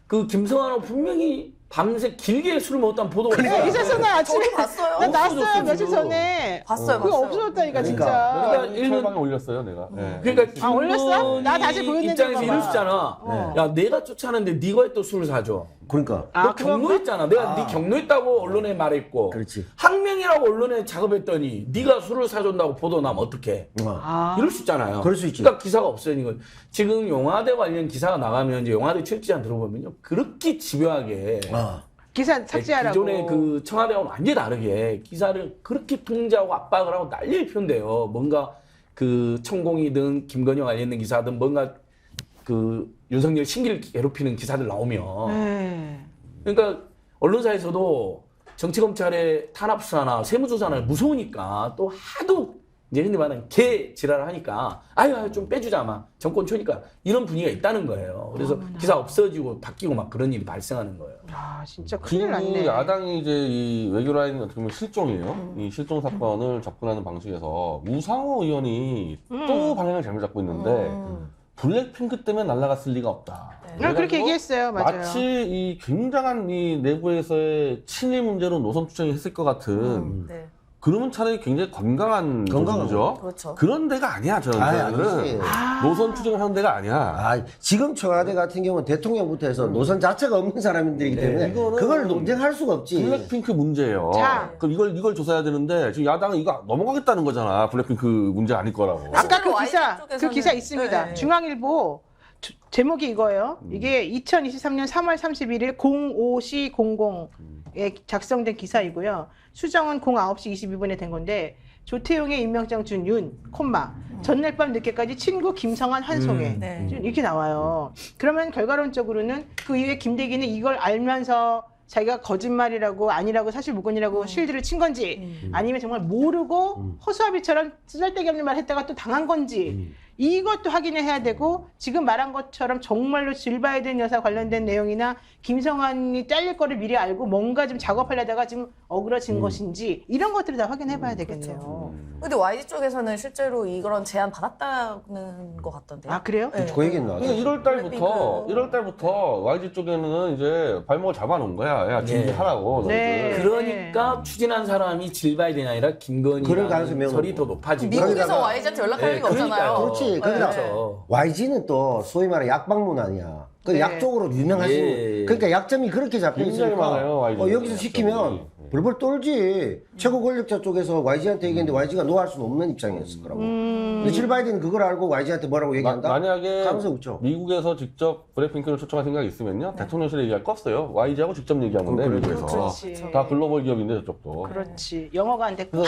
[SPEAKER 4] 그 김성환은 분명히 밤새 길게 술을 먹었다는 보도가 있어요.
[SPEAKER 5] 있었어 나 아침에
[SPEAKER 2] 저도 봤어요.
[SPEAKER 5] 나 나왔어요
[SPEAKER 4] 없어졌어,
[SPEAKER 5] 며칠
[SPEAKER 4] 지금.
[SPEAKER 5] 전에.
[SPEAKER 2] 봤어요,
[SPEAKER 5] 그거
[SPEAKER 2] 봤어요.
[SPEAKER 5] 없어졌다니까 진짜.
[SPEAKER 6] 내가
[SPEAKER 4] 일본-
[SPEAKER 6] 철방에 올렸어요, 내가. 네.
[SPEAKER 4] 그러니까
[SPEAKER 5] 올렸어? 나 다시
[SPEAKER 4] 김건희
[SPEAKER 5] 보였는데
[SPEAKER 4] 입장에서
[SPEAKER 5] 봐봐.
[SPEAKER 4] 이럴 수 있잖아. 야 내가 쫓아내는데 네가 왜 또 술을 사줘?
[SPEAKER 3] 그러니까.
[SPEAKER 4] 너 경로했잖아. 내가 네 경로했다고 언론에 말했고.
[SPEAKER 3] 그렇지.
[SPEAKER 4] 항명이라고 언론에 작업했더니 네가 술을 사준다고 보도 나면 어떡해? 이럴 수 있잖아요.
[SPEAKER 3] 그럴 수 있지.
[SPEAKER 4] 그러니까 기사가 없으니까 지금 용화대 관련 기사가 나가면 이제 용화대 취재한 들어보면요 그렇게 집요하게
[SPEAKER 5] 기사 삭제하라고.
[SPEAKER 4] 기존의 그 청와대와는 완전히 다르게 기사를 그렇게 통제하고 압박을 하고 난리를 피운대요. 뭔가 그 천공이든 김건희와 관련된 기사든 뭔가 그 윤석열 심기를 괴롭히는 기사들 나오면 그러니까 언론사에서도 정치검찰의 탄압수사나 세무조사나 무서우니까 또 하도 이제 흔히 말하는 개 지랄을 하니까 아유 좀 빼주자 막 정권 초니까 이런 분위기가 있다는 거예요. 그래서 기사 없어지고 바뀌고 막 그런 일이 발생하는 거예요.
[SPEAKER 5] 아 진짜 큰일
[SPEAKER 6] 지금
[SPEAKER 5] 났네.
[SPEAKER 6] 야당이 이제 이 외교 라인 어떻게 보면 실종이에요. 이 실종 사건을 접근하는 방식에서 우상호 의원이 또 방향을 잘못 잡고 있는데 블랙핑크 때문에 날아갔을 리가 없다.
[SPEAKER 5] 그렇게
[SPEAKER 6] 그래가지고
[SPEAKER 5] 얘기했어요. 맞아요.
[SPEAKER 6] 마치 이 굉장한 이 내부에서의 친일 문제로 노선 추정이 했을 것 같은
[SPEAKER 2] 네.
[SPEAKER 6] 그러면 차라리 굉장히 건강한 조직이죠.
[SPEAKER 2] 그렇죠.
[SPEAKER 6] 그런 데가 아니야, 저는.
[SPEAKER 3] 아니지.
[SPEAKER 6] 노선 추정을 하는 데가 아니야.
[SPEAKER 3] 아, 지금 청와대 같은 경우는 대통령부터 해서 노선 자체가 없는 사람들이기 때문에
[SPEAKER 6] 이거는
[SPEAKER 3] 그걸 논쟁할 수가 없지.
[SPEAKER 6] 블랙핑크 문제예요.
[SPEAKER 5] 자.
[SPEAKER 6] 그럼 이걸 조사해야 되는데 지금 야당은 이거 넘어가겠다는 거잖아. 블랙핑크 문제 아닐 거라고.
[SPEAKER 5] 아까 그
[SPEAKER 2] 와이드
[SPEAKER 5] 기사, 그
[SPEAKER 2] 쪽에서는-
[SPEAKER 5] 기사 있습니다.
[SPEAKER 2] 네.
[SPEAKER 5] 중앙일보 제목이 이거예요. 이게 2023년 3월 31일 05시 00에 작성된 기사이고요. 수정은 09시 22분에 된 건데 조태용의 임명장 준 윤, 콤마. 전날 밤 늦게까지 친구 김성한 환송해.
[SPEAKER 2] 네.
[SPEAKER 5] 이렇게 나와요. 그러면 결과론적으로는 그 이후에 김대기는 이걸 알면서 자기가 거짓말이라고 아니라고 사실 무근이라고 실드를 친 건지 아니면 정말 모르고 허수아비처럼 쓰잘데기 없는 말 했다가 또 당한 건지 이것도 확인을 해야 되고 지금 말한 것처럼 정말로 질 바이든 여사 관련된 내용이나 김성환이 잘릴 거를 미리 알고 뭔가 좀 작업하려다가 지금 어그러진 것인지 이런 것들을 다 확인해 봐야 되겠네요.
[SPEAKER 2] 근데 YG 쪽에서는 실제로 이런 제안 받았다는 것 같던데요.
[SPEAKER 5] 아 그래요?
[SPEAKER 2] 네.
[SPEAKER 3] 그 얘기는 나왔죠.
[SPEAKER 6] 그러니까 1월 달부터 YG 쪽에는 이제 발목을 잡아놓은 거야. 야, 준비하라고.
[SPEAKER 5] 네.
[SPEAKER 6] 너희들.
[SPEAKER 4] 그러니까 추진한 사람이 질 바이든이 아니라
[SPEAKER 3] 그럴 가능성이
[SPEAKER 4] 김건희라는
[SPEAKER 3] 매우
[SPEAKER 4] 설이 더 높아지고.
[SPEAKER 2] 미국에서
[SPEAKER 3] 거기다가-
[SPEAKER 2] YG한테 연락할 리가 없잖아요.
[SPEAKER 4] 그러니까요.
[SPEAKER 3] 그렇지. 거기다
[SPEAKER 4] 그렇죠.
[SPEAKER 3] YG는 또 소위 말해 약방문 아니야. 그
[SPEAKER 5] 네.
[SPEAKER 3] 약 쪽으로 유명하신.
[SPEAKER 4] 예.
[SPEAKER 3] 그러니까 약점이 그렇게 잡혀
[SPEAKER 6] 굉장히
[SPEAKER 3] 있으니까.
[SPEAKER 6] 많아요, YG 는.
[SPEAKER 3] 여기서 시키면 벌벌 떨지. 최고 권력자 쪽에서 YG한테 얘기했는데 YG가 노할 수는 없는 입장이었을 거라고. 근데 질 바이든은 그걸 알고 YG한테 뭐라고 얘기한다?
[SPEAKER 6] 만약에
[SPEAKER 3] 가능성 있죠.
[SPEAKER 6] 미국에서 직접 브래핑크를 초청할 생각이 있으면요. 대통령실 얘기할 거 없어요. YG하고 직접 얘기한 건데, 미국에서.
[SPEAKER 5] 그렇지.
[SPEAKER 6] 다 글로벌 기업인데, 저쪽도.
[SPEAKER 5] 그렇지. 영어가 안 됐고.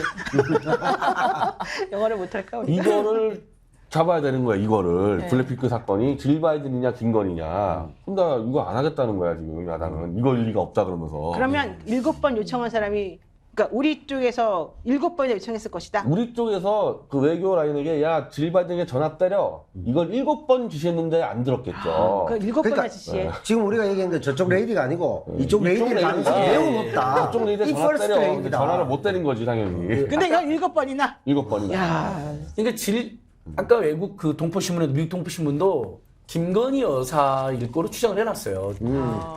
[SPEAKER 5] 영어를 못할까 우리?
[SPEAKER 6] 이거를 잡아야 되는 거야, 이거를.
[SPEAKER 2] 네.
[SPEAKER 6] 블랙핑크 사건이 질 바이든이냐, 김건희냐. 근데 이거 안 하겠다는 거야, 지금, 야당은. 이걸 리가 없다 그러면서.
[SPEAKER 5] 그러면 7번 요청한 사람이 그러니까 우리 쪽에서 7번이나 요청했을 것이다.
[SPEAKER 6] 우리 쪽에서 그 외교 라인에게 야, 질 바이든에게 전화 때려. 이걸 7번 지시했는데 안 들었겠죠.
[SPEAKER 5] 그 7번이나
[SPEAKER 3] 그러니까-
[SPEAKER 5] 지시해.
[SPEAKER 3] 지금 우리가 얘기했는데 저쪽 레이디가 아니고 이쪽 레이디의
[SPEAKER 6] 레이디가-
[SPEAKER 3] 가능성이 매우 높다.
[SPEAKER 6] 그쪽 레이드에
[SPEAKER 3] 이
[SPEAKER 6] 전화
[SPEAKER 3] 퍼스트
[SPEAKER 6] 때려. 근데
[SPEAKER 3] 레이디다.
[SPEAKER 6] 전화를 못 때린 거지, 당연히.
[SPEAKER 5] 근데 이거 7번이나?
[SPEAKER 6] 7번이나.
[SPEAKER 5] 야,
[SPEAKER 4] 그러니까 아까 외국 그 동포신문에도 미국 동포신문도 김건희 여사일 거로 추정을 해놨어요.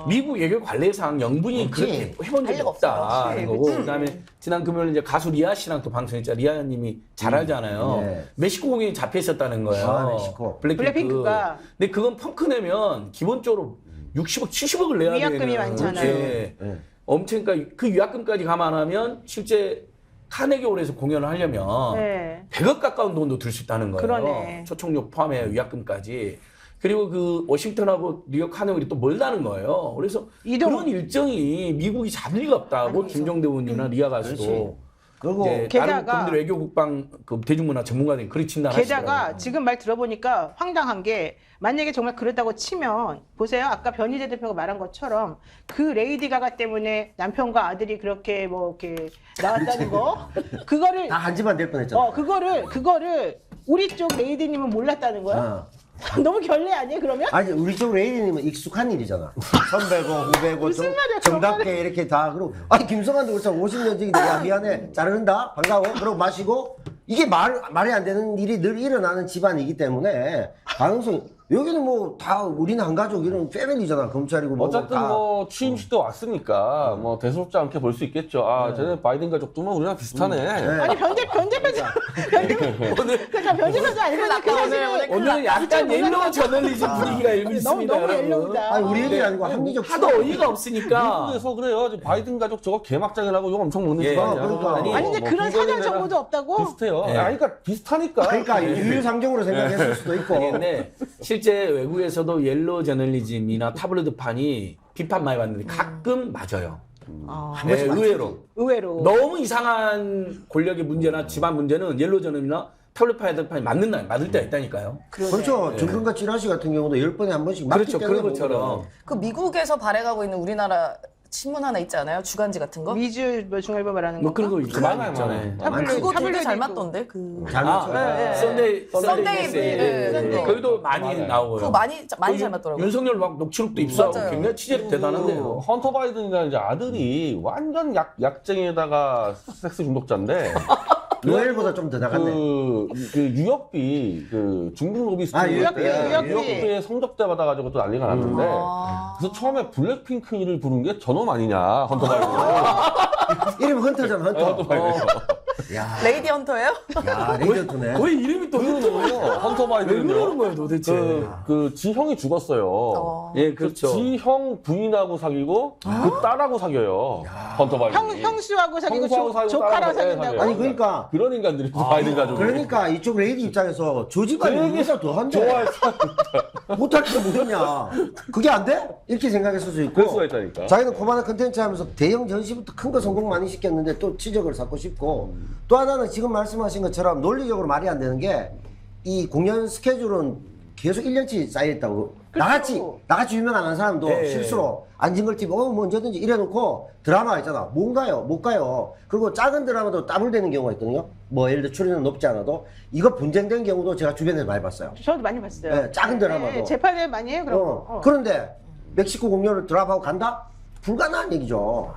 [SPEAKER 4] 미국 외교 관례상 영분이
[SPEAKER 3] 그렇지.
[SPEAKER 4] 그렇게 해본 적이
[SPEAKER 2] 할 리가
[SPEAKER 4] 없다는
[SPEAKER 2] 없어요.
[SPEAKER 4] 거고 그다음에 지난 금요일 이제 가수 리아 씨랑 또 방송했잖아요. 리아님이 잘 알잖아요.
[SPEAKER 3] 네.
[SPEAKER 4] 멕시코 공연이 잡혀 있었다는 거예요.
[SPEAKER 3] 아, 멕시코.
[SPEAKER 5] 블랙핑크가.
[SPEAKER 4] 근데 그건 펑크 내면 기본적으로 60억, 70억을 내야 되는.
[SPEAKER 5] 위약금이 많잖아요.
[SPEAKER 4] 예. 엄청 그러니까 그 위약금까지 감안하면 실제 카네기홀에서 공연을 하려면
[SPEAKER 5] 네.
[SPEAKER 4] 100억 가까운 돈도 들 수 있다는 거예요.
[SPEAKER 5] 그러네.
[SPEAKER 4] 초청료 포함해 위약금까지. 그리고 그 워싱턴하고 뉴욕 카네기홀이 또 멀다는 거예요. 그래서
[SPEAKER 5] 이동.
[SPEAKER 4] 그런 일정이 미국이 잡을 리가 없다고
[SPEAKER 5] 아니죠.
[SPEAKER 4] 김정대 의원이나 리아 가수도
[SPEAKER 3] 그리고
[SPEAKER 4] 이제
[SPEAKER 5] 게다가-
[SPEAKER 4] 다른 국민들 외교국방 그 대중문화 전문가들이 그렇게 진단하시더라고요.
[SPEAKER 5] 게다가 지금 말 들어보니까 황당한 게 만약에 정말 그렇다고 치면 보세요. 아까 변희재 대표가 말한 것처럼 그 레이디 가가 때문에 남편과 아들이 그렇게 뭐 이렇게 나왔다는 거 그거를
[SPEAKER 3] 다 한 집안 될 뻔했잖아.
[SPEAKER 5] 그거를 우리 쪽 레이디님은 몰랐다는 거야?
[SPEAKER 3] 어.
[SPEAKER 5] 너무 결례 아니에요 그러면?
[SPEAKER 3] 아니 우리 쪽 레이디님은 익숙한 일이잖아. 선배고 후배고
[SPEAKER 5] 무슨 말이야,
[SPEAKER 3] 정답게 이렇게 다 그러고 아니 김성환도 그렇잖아. 50년직인데 야 미안해 자르는다 반가워 그러고 마시고 이게 말이 안 되는 일이 늘 일어나는 집안이기 때문에 가능성이 여기는 뭐 다 우리는 한 가족 이런 패밀리잖아. 검찰이고 뭐고
[SPEAKER 6] 어쨌든
[SPEAKER 3] 다.
[SPEAKER 6] 뭐 취임식 때 왔으니까 뭐 대수롭지 않게 볼 수 있겠죠. 아, 쟤네 바이든 가족도 뭐 우리랑 비슷하네.
[SPEAKER 5] 아니 변제편지 그러니까 변제편지 아니니까
[SPEAKER 4] 오늘은 약간 옐로우 저널리즘 분위기가 일고 있습니다.
[SPEAKER 5] 너무
[SPEAKER 4] 여러분.
[SPEAKER 5] 옐로우다.
[SPEAKER 3] 아니 우리 애들이 아니고 합리적
[SPEAKER 4] 하도 어이가 없으니까.
[SPEAKER 6] 미국에서 그래요. 지금 바이든 가족 저거 개막장이라고 욕 엄청 먹는
[SPEAKER 4] 예.
[SPEAKER 6] 집안이야.
[SPEAKER 3] 그러니까.
[SPEAKER 6] 아니,
[SPEAKER 5] 아니 근데
[SPEAKER 6] 뭐
[SPEAKER 5] 그런 사전
[SPEAKER 6] 김건희네랑
[SPEAKER 5] 정보도 없다고?
[SPEAKER 6] 비슷해요.
[SPEAKER 4] 예.
[SPEAKER 6] 아니, 그러니까 비슷하니까.
[SPEAKER 3] 그러니까 유유상종으로 생각했을 수도 있고.
[SPEAKER 4] 근데 실제 외국에서도 옐로우 저널리즘이나 타블로이드판이 비판 많이 받는데 가끔 맞아요.
[SPEAKER 3] 한
[SPEAKER 4] 네,
[SPEAKER 3] 번씩 맞추지.
[SPEAKER 4] 의외로. 너무 이상한 권력의 문제나 집안 문제는 옐로우 저널이나 타블로이드판이 맞을 때가 있다니까요.
[SPEAKER 3] 그렇죠. 정권과 찌라시 같은 경우도 10번에 한 번씩 맞기
[SPEAKER 4] 그렇죠.
[SPEAKER 3] 때문에
[SPEAKER 4] 그런 것처럼.
[SPEAKER 2] 그 미국에서 발행하고 있는 우리나라 신문 하나 있지 않아요? 주간지 같은 거?
[SPEAKER 5] 미주 뭐 중일보 말하는
[SPEAKER 4] 뭐
[SPEAKER 5] 거.
[SPEAKER 4] 그런 거
[SPEAKER 6] 많아요,
[SPEAKER 4] 있잖아요.
[SPEAKER 2] 그거 되게
[SPEAKER 5] 타블로이드
[SPEAKER 2] 잘
[SPEAKER 5] 있고.
[SPEAKER 2] 맞던데 그.
[SPEAKER 3] 잘 맞죠.
[SPEAKER 4] 썬데이
[SPEAKER 2] 썬데이
[SPEAKER 4] 메시지.
[SPEAKER 2] 네.
[SPEAKER 4] 거기도 많이 나오고요.
[SPEAKER 2] 그거 많이 잘 맞더라고요.
[SPEAKER 4] 윤석열 막 녹취록도 입수하고
[SPEAKER 2] 맞아요.
[SPEAKER 4] 굉장히 취재력 대단한데요.
[SPEAKER 6] 헌터 바이든이라는 이제 아들이 완전 약쟁이에다가 섹스 중독자인데
[SPEAKER 3] 노엘보다 좀 더 나갔네.
[SPEAKER 6] 그 유역비 그 중국 로비스트
[SPEAKER 3] 아,
[SPEAKER 5] 유역비.
[SPEAKER 6] 유역비에 성접대 받아가지고 또 난리가 났는데 그래서 처음에 블랙핑크를 부른 게 저놈 아니냐 헌터 바이든
[SPEAKER 3] 이름 헌터잖아, 헌터.
[SPEAKER 6] 헌터 바이든
[SPEAKER 3] 야,
[SPEAKER 2] 레이디 헌터예요?
[SPEAKER 3] 야, 레이던트네.
[SPEAKER 4] 거의 이름이 또
[SPEAKER 6] 헌터
[SPEAKER 4] 왜 그러는
[SPEAKER 6] 바이든은요
[SPEAKER 4] 거예요 도대체?
[SPEAKER 6] 그 지형이 죽었어요.
[SPEAKER 4] 예, 그렇죠.
[SPEAKER 6] 지형 부인하고 사귀고 그 딸하고 사귀어요. 헌터 바이든.
[SPEAKER 5] 형수하고 사귀고
[SPEAKER 6] 형수하고 사귀고
[SPEAKER 5] 조카랑
[SPEAKER 6] 딸하고
[SPEAKER 5] 사귄다고.
[SPEAKER 3] 아니 그러니까
[SPEAKER 6] 그런 인간들이 바이든 가족.
[SPEAKER 3] 그러니까 이쪽 레이디 입장에서 저 집안이
[SPEAKER 6] 그
[SPEAKER 3] 우리보다 더 한데
[SPEAKER 6] 좋아할
[SPEAKER 3] 못할 게 뭐겠냐. 그게 안 돼? 이렇게 생각했을 수 있고.
[SPEAKER 6] 그럴 수가 있다니까.
[SPEAKER 3] 자기는 코바나 컨텐츠 하면서 대형 전시부터 큰 거 성공 많이 시켰는데 또 지적을 쌓고 싶고 또 하나는 지금 말씀하신 것처럼 논리적으로 말이 안 되는 게 이 공연 스케줄은 계속 1년치 쌓여있다고. 나같이 유명 안 한 사람도
[SPEAKER 4] 예.
[SPEAKER 3] 실수로 안진걸 TV 뭐 언제든지 이래놓고 드라마가 있잖아. 못 가요. 그리고 작은 드라마도 따블되는 경우가 있거든요. 뭐 예를 들어 출연료 높지 않아도 이거 분쟁된 경우도 제가 주변에서 많이 봤어요.
[SPEAKER 5] 저도 많이 봤어요.
[SPEAKER 3] 네, 작은 드라마도.
[SPEAKER 5] 재판을 많이 해요 그런 거.
[SPEAKER 3] 그런데 멕시코 공연을 드랍하고 간다? 불가능한 얘기죠.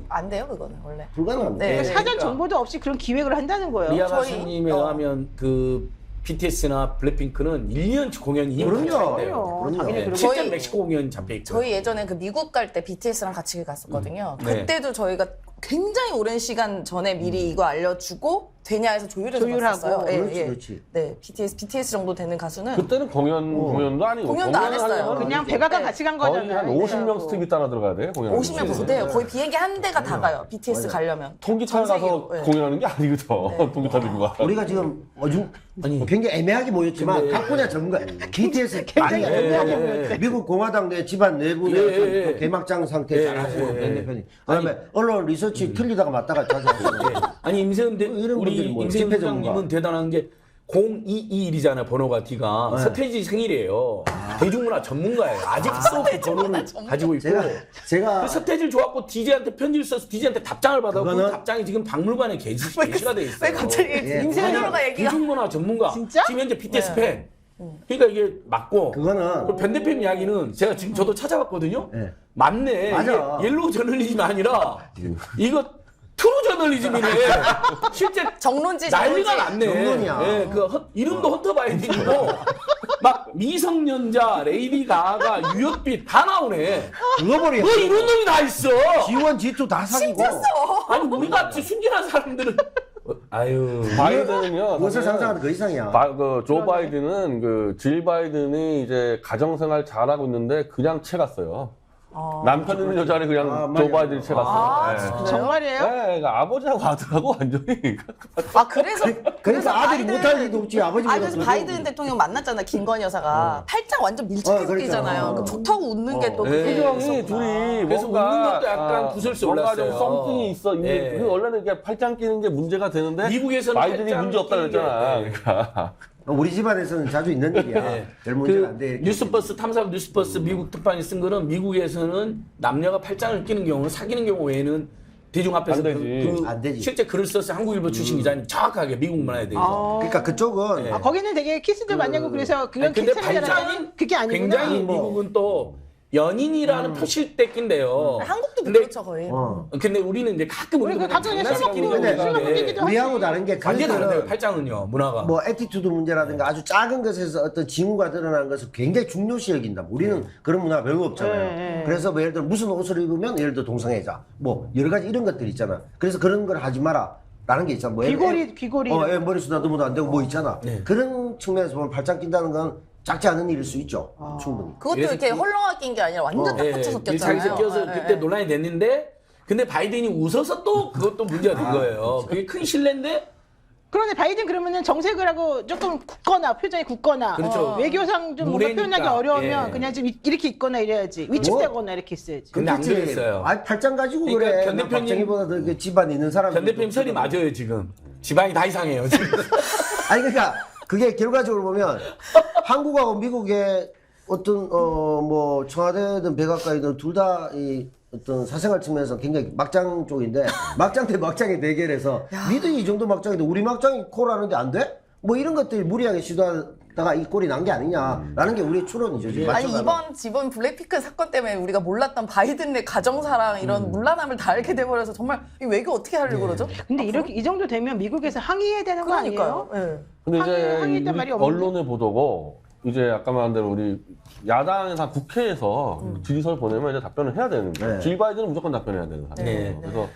[SPEAKER 2] 안 돼요, 그거는 원래.
[SPEAKER 3] 불가능합니다.
[SPEAKER 2] 네.
[SPEAKER 5] 사전
[SPEAKER 4] 그러니까.
[SPEAKER 5] 정보도 없이 그런 기획을 한다는 거예요.
[SPEAKER 4] 리아
[SPEAKER 2] 저희-
[SPEAKER 4] 가수님에 의하면 그 BTS나 블랙핑크는 1년치 공연이 이미
[SPEAKER 3] 그럼요.
[SPEAKER 4] 잡혀있대요.
[SPEAKER 3] 그럼요.
[SPEAKER 5] 당연히
[SPEAKER 4] 네,
[SPEAKER 5] 그렇고.
[SPEAKER 4] 실제
[SPEAKER 2] 저희-
[SPEAKER 4] 멕시코 공연 잡혀있고.
[SPEAKER 2] 저희 예전에 그 미국 갈 때 BTS랑 같이 갔었거든요.
[SPEAKER 4] 네.
[SPEAKER 2] 그때도 저희가 굉장히 오랜 시간 전에 미리 이거 알려주고 되냐 해서 조율해서
[SPEAKER 5] 조율하고.
[SPEAKER 2] 갔었어요.
[SPEAKER 3] 그렇지.
[SPEAKER 2] 네, BTS 정도 되는 가수는
[SPEAKER 6] 그때는 공연도 아니고
[SPEAKER 2] 공연도 안 했어요.
[SPEAKER 6] 공연하려면
[SPEAKER 5] 그냥 백악관 같이 간
[SPEAKER 6] 거의
[SPEAKER 5] 거잖아요.
[SPEAKER 6] 한 50명 스텝이 따라 들어가야 돼 공연.
[SPEAKER 2] 50명 부대요. 거의 비행기 한 대가 다 가요. BTS 가려면.
[SPEAKER 6] 통기차
[SPEAKER 2] 전
[SPEAKER 6] 가서
[SPEAKER 2] 세계로. 네.
[SPEAKER 6] 공연하는 게 아니거든. 통기차 들고 가.
[SPEAKER 3] 우리가 지금
[SPEAKER 4] 아니.
[SPEAKER 3] 굉장히 애매하게 모였지만
[SPEAKER 4] 근데-
[SPEAKER 3] 각 분야 전문가 BTS
[SPEAKER 5] 굉장히
[SPEAKER 3] 많이
[SPEAKER 5] 애매하게
[SPEAKER 3] 알고
[SPEAKER 5] 모였대.
[SPEAKER 3] 미국 공화당 내 집안 내부에
[SPEAKER 4] 예,
[SPEAKER 3] 어떤
[SPEAKER 4] 예, 예.
[SPEAKER 3] 대막장 상태 잘
[SPEAKER 4] 예,
[SPEAKER 3] 하시고
[SPEAKER 4] 예,
[SPEAKER 3] Ben
[SPEAKER 4] 예.
[SPEAKER 3] 대표님 그다음에 언론 리서치 틀리다가 맞다가 자주 하시고
[SPEAKER 4] 아니 임세훈
[SPEAKER 3] 이런 분들이
[SPEAKER 4] 우리
[SPEAKER 3] 뭐
[SPEAKER 4] 임세훈
[SPEAKER 3] 집회
[SPEAKER 4] 소장님은
[SPEAKER 3] 전문가.
[SPEAKER 4] 대단한 게 0221이잖아요 번호가 D가
[SPEAKER 3] 네.
[SPEAKER 4] 서태지 생일이에요. 대중문화 전문가예요. 아직도 그 번호를 가지고 있고.
[SPEAKER 3] 제가
[SPEAKER 4] 그 서태지를 좋았고 DJ한테 편지를 써서 DJ한테 답장을 받았고 그
[SPEAKER 3] 그거는-
[SPEAKER 4] 답장이 지금 박물관에 게시가 돼 있어요.
[SPEAKER 2] 왜 갑자기
[SPEAKER 3] 예,
[SPEAKER 2] 임세훈이가 얘기가
[SPEAKER 4] 대중문화 전문가.
[SPEAKER 5] 진짜?
[SPEAKER 4] 지금 현재 BTS 팬. 그러니까 이게 맞고.
[SPEAKER 3] 그거는
[SPEAKER 4] 그리고 변 대표님 이야기는 제가 지금 저도 찾아봤거든요.
[SPEAKER 3] 네.
[SPEAKER 4] 맞네.
[SPEAKER 3] 맞아.
[SPEAKER 4] 이게 옐로우 저널리즘이 아니라 이거 트루 저널리즘이네. 실제
[SPEAKER 2] 정론지
[SPEAKER 4] 난리가
[SPEAKER 2] 정론지.
[SPEAKER 4] 났네.
[SPEAKER 3] 정론이야.
[SPEAKER 4] 예, 그 이름도 헌터 바이든이고 막 미성년자, 레이디 가가, 유효빛 다 나오네.
[SPEAKER 3] 잃어버려.
[SPEAKER 4] 왜 이런 놈이 다 있어?
[SPEAKER 3] G1, G2 다 사귀고
[SPEAKER 4] 아니 우리 같이 순진한 사람들은 아유.
[SPEAKER 6] 바이든은요.
[SPEAKER 3] 무엇을
[SPEAKER 6] 사실은
[SPEAKER 3] 상상하는 그 이상이야.
[SPEAKER 6] 조 바이든은 그 질 바이든이 이제 가정생활 잘하고 있는데 그냥 채 갔어요. 남편 있는 여자를 그냥
[SPEAKER 3] 아,
[SPEAKER 6] 조
[SPEAKER 3] 맞아요.
[SPEAKER 6] 바이든이 채 갔어요. 네.
[SPEAKER 2] 그래요?
[SPEAKER 5] 정말이에요?
[SPEAKER 6] 네, 그러니까 아버지하고 아들하고 완전히
[SPEAKER 2] 아 그래서
[SPEAKER 3] 그러니까 아들이
[SPEAKER 2] 바이든-
[SPEAKER 3] 못할 일도 없지 아버지보다
[SPEAKER 2] 그래서
[SPEAKER 3] 더
[SPEAKER 2] 바이든
[SPEAKER 3] 좋은
[SPEAKER 2] 대통령 만났잖아 김건희 여사가 팔짱 완전 밀착해서
[SPEAKER 3] 그러니까.
[SPEAKER 2] 끼잖아요. 그 좋다고 웃는 게 또
[SPEAKER 4] 예.
[SPEAKER 2] 그게
[SPEAKER 6] 표정이
[SPEAKER 2] 있었구나.
[SPEAKER 6] 둘이
[SPEAKER 4] 그래서
[SPEAKER 6] 뭔가
[SPEAKER 4] 웃는 것도 약간 구슬수
[SPEAKER 6] 뭔가 좀
[SPEAKER 4] 올랐어요.
[SPEAKER 6] 썸띵이 있어.
[SPEAKER 4] 예.
[SPEAKER 6] 그 원래는 이게 팔짱 끼는 게 문제가 되는데
[SPEAKER 4] 미국에서는
[SPEAKER 6] 바이든이
[SPEAKER 4] 팔짱
[SPEAKER 6] 문제 없다
[SPEAKER 4] 끼는
[SPEAKER 6] 그랬잖아.
[SPEAKER 4] 게-
[SPEAKER 6] 그러니까
[SPEAKER 3] 우리 집안에서는 자주 있는 일이야.
[SPEAKER 4] 네.
[SPEAKER 3] 별 문제가 안
[SPEAKER 4] 그
[SPEAKER 3] 돼. 이렇게.
[SPEAKER 4] 뉴스버스 탐사부 뉴스버스 미국 특파원이 쓴 거는 미국에서는 남녀가 팔짱을 끼는 경우는 사귀는 경우 외에는 대중 앞에서
[SPEAKER 6] 안 되지.
[SPEAKER 3] 안 되지.
[SPEAKER 4] 실제 글을 썼어요. 한국일보 출신 기자님 정확하게 미국 문화에 대해서.
[SPEAKER 3] 그러니까 그쪽은
[SPEAKER 4] 네.
[SPEAKER 5] 아, 거기는 되게 키스도 많이 하고 그래서 그건
[SPEAKER 4] 아니, 근데
[SPEAKER 5] 괜찮은 줄 알았더니
[SPEAKER 4] 팔짱은
[SPEAKER 5] 그게 아니구나.
[SPEAKER 4] 굉장히
[SPEAKER 3] 뭐.
[SPEAKER 4] 미국은 또 연인이라는 표시를 낀대요.
[SPEAKER 2] 한국도
[SPEAKER 4] 근데
[SPEAKER 2] 그렇죠 거의.
[SPEAKER 4] 근데 우리는 이제 가끔
[SPEAKER 5] 우리 그 가끔은 술 먹고
[SPEAKER 4] 끼는
[SPEAKER 3] 근데
[SPEAKER 4] 경우가
[SPEAKER 5] 술 먹고
[SPEAKER 4] 있는데
[SPEAKER 5] 끼기도
[SPEAKER 3] 우리하고 다른 게
[SPEAKER 4] 완전히 다른데요.
[SPEAKER 3] 그들은
[SPEAKER 4] 팔짱은요 문화가.
[SPEAKER 3] 뭐 애티튜드 문제라든가 아주 작은 것에서 어떤 징후가 드러나는 것을 굉장히 중요시 여긴다. 우리는 그런 문화가 별로 없잖아요.
[SPEAKER 5] 네.
[SPEAKER 3] 그래서 뭐 예를 들어 무슨 옷을 입으면 예를 들어 동성애자 뭐 여러 가지 이런 것들 있잖아. 그래서 그런 걸 하지 마라. 라는 게 있잖아. 뭐
[SPEAKER 5] 귀걸이.
[SPEAKER 3] 머리숱 놔두면 안 되고 뭐 있잖아.
[SPEAKER 4] 네.
[SPEAKER 3] 그런 측면에서 보면 팔짱 낀다는 건 작지 않은 일일 수 있죠. 충분히.
[SPEAKER 2] 그것도
[SPEAKER 4] 그래서
[SPEAKER 2] 이렇게 헐렁하게 낀 게 아니라 완전 딱 붙여서 꼈잖아요.
[SPEAKER 4] 일상에서 껴서
[SPEAKER 2] 네,
[SPEAKER 4] 그때
[SPEAKER 2] 네.
[SPEAKER 4] 논란이 됐는데 근데 바이든이 웃어서 또 그것도 문제가 된 거예요. 그게 큰 신뢰인데
[SPEAKER 5] 그런데 바이든 그러면은 정색을 하고 조금 굳거나 표정이 굳거나
[SPEAKER 4] 그렇죠.
[SPEAKER 5] 외교상 좀 뭔가
[SPEAKER 4] 무례니까.
[SPEAKER 5] 표현하기 어려우면
[SPEAKER 4] 예.
[SPEAKER 5] 그냥 좀 이렇게 있거나 이래야지 위축되거나 이렇게 있어야지.
[SPEAKER 4] 근데 안
[SPEAKER 3] 그렇겠지.
[SPEAKER 4] 그랬어요.
[SPEAKER 3] 아 팔짱 가지고
[SPEAKER 4] 그러니까
[SPEAKER 3] 그래.
[SPEAKER 4] 변 대표님-
[SPEAKER 3] 박정희보다 더 그 집안 있는 사람.
[SPEAKER 4] 변 대표님 설이 맞아요 지금. 집안이 다 이상해요 지금.
[SPEAKER 3] 아니 그러니까 그게 결과적으로 보면 한국하고 미국의 어떤 뭐 청와대든 백악관이든 둘 다 이 어떤 사생활 측면에서 굉장히 막장 쪽인데 막장 대 막장의 대결에서 니도 이 정도 막장인데 우리 막장이 콜하는데 안 돼? 뭐 이런 것들이 무리하게 시도하다가 이 꼴이 난 게 아니냐라는 게 우리의 추론이죠. 지금
[SPEAKER 2] 아니
[SPEAKER 3] 맞춰가는.
[SPEAKER 2] 이번 블랙핑크 사건 때문에 우리가 몰랐던 바이든의 가정사랑 이런 문란함을 다 알게 돼버려서 정말 이 외교 어떻게 하려고 그러죠?
[SPEAKER 5] 근데 이렇게 이 정도 되면 미국에서 항의해야 되는 거
[SPEAKER 2] 그러니까요.
[SPEAKER 5] 아니에요?
[SPEAKER 2] 예.
[SPEAKER 6] 근데 이제
[SPEAKER 5] 항의 때
[SPEAKER 6] 우리
[SPEAKER 5] 말이 없는데?
[SPEAKER 6] 언론의 보도고 이제 아까 말한 대로 우리 야당에서 국회에서 질의서를 보내면 이제 답변을 해야 되는 거예요.
[SPEAKER 3] 네.
[SPEAKER 6] 질 바이든은 무조건 답변해야 되는 사람이에요.
[SPEAKER 4] 네.
[SPEAKER 6] 그래서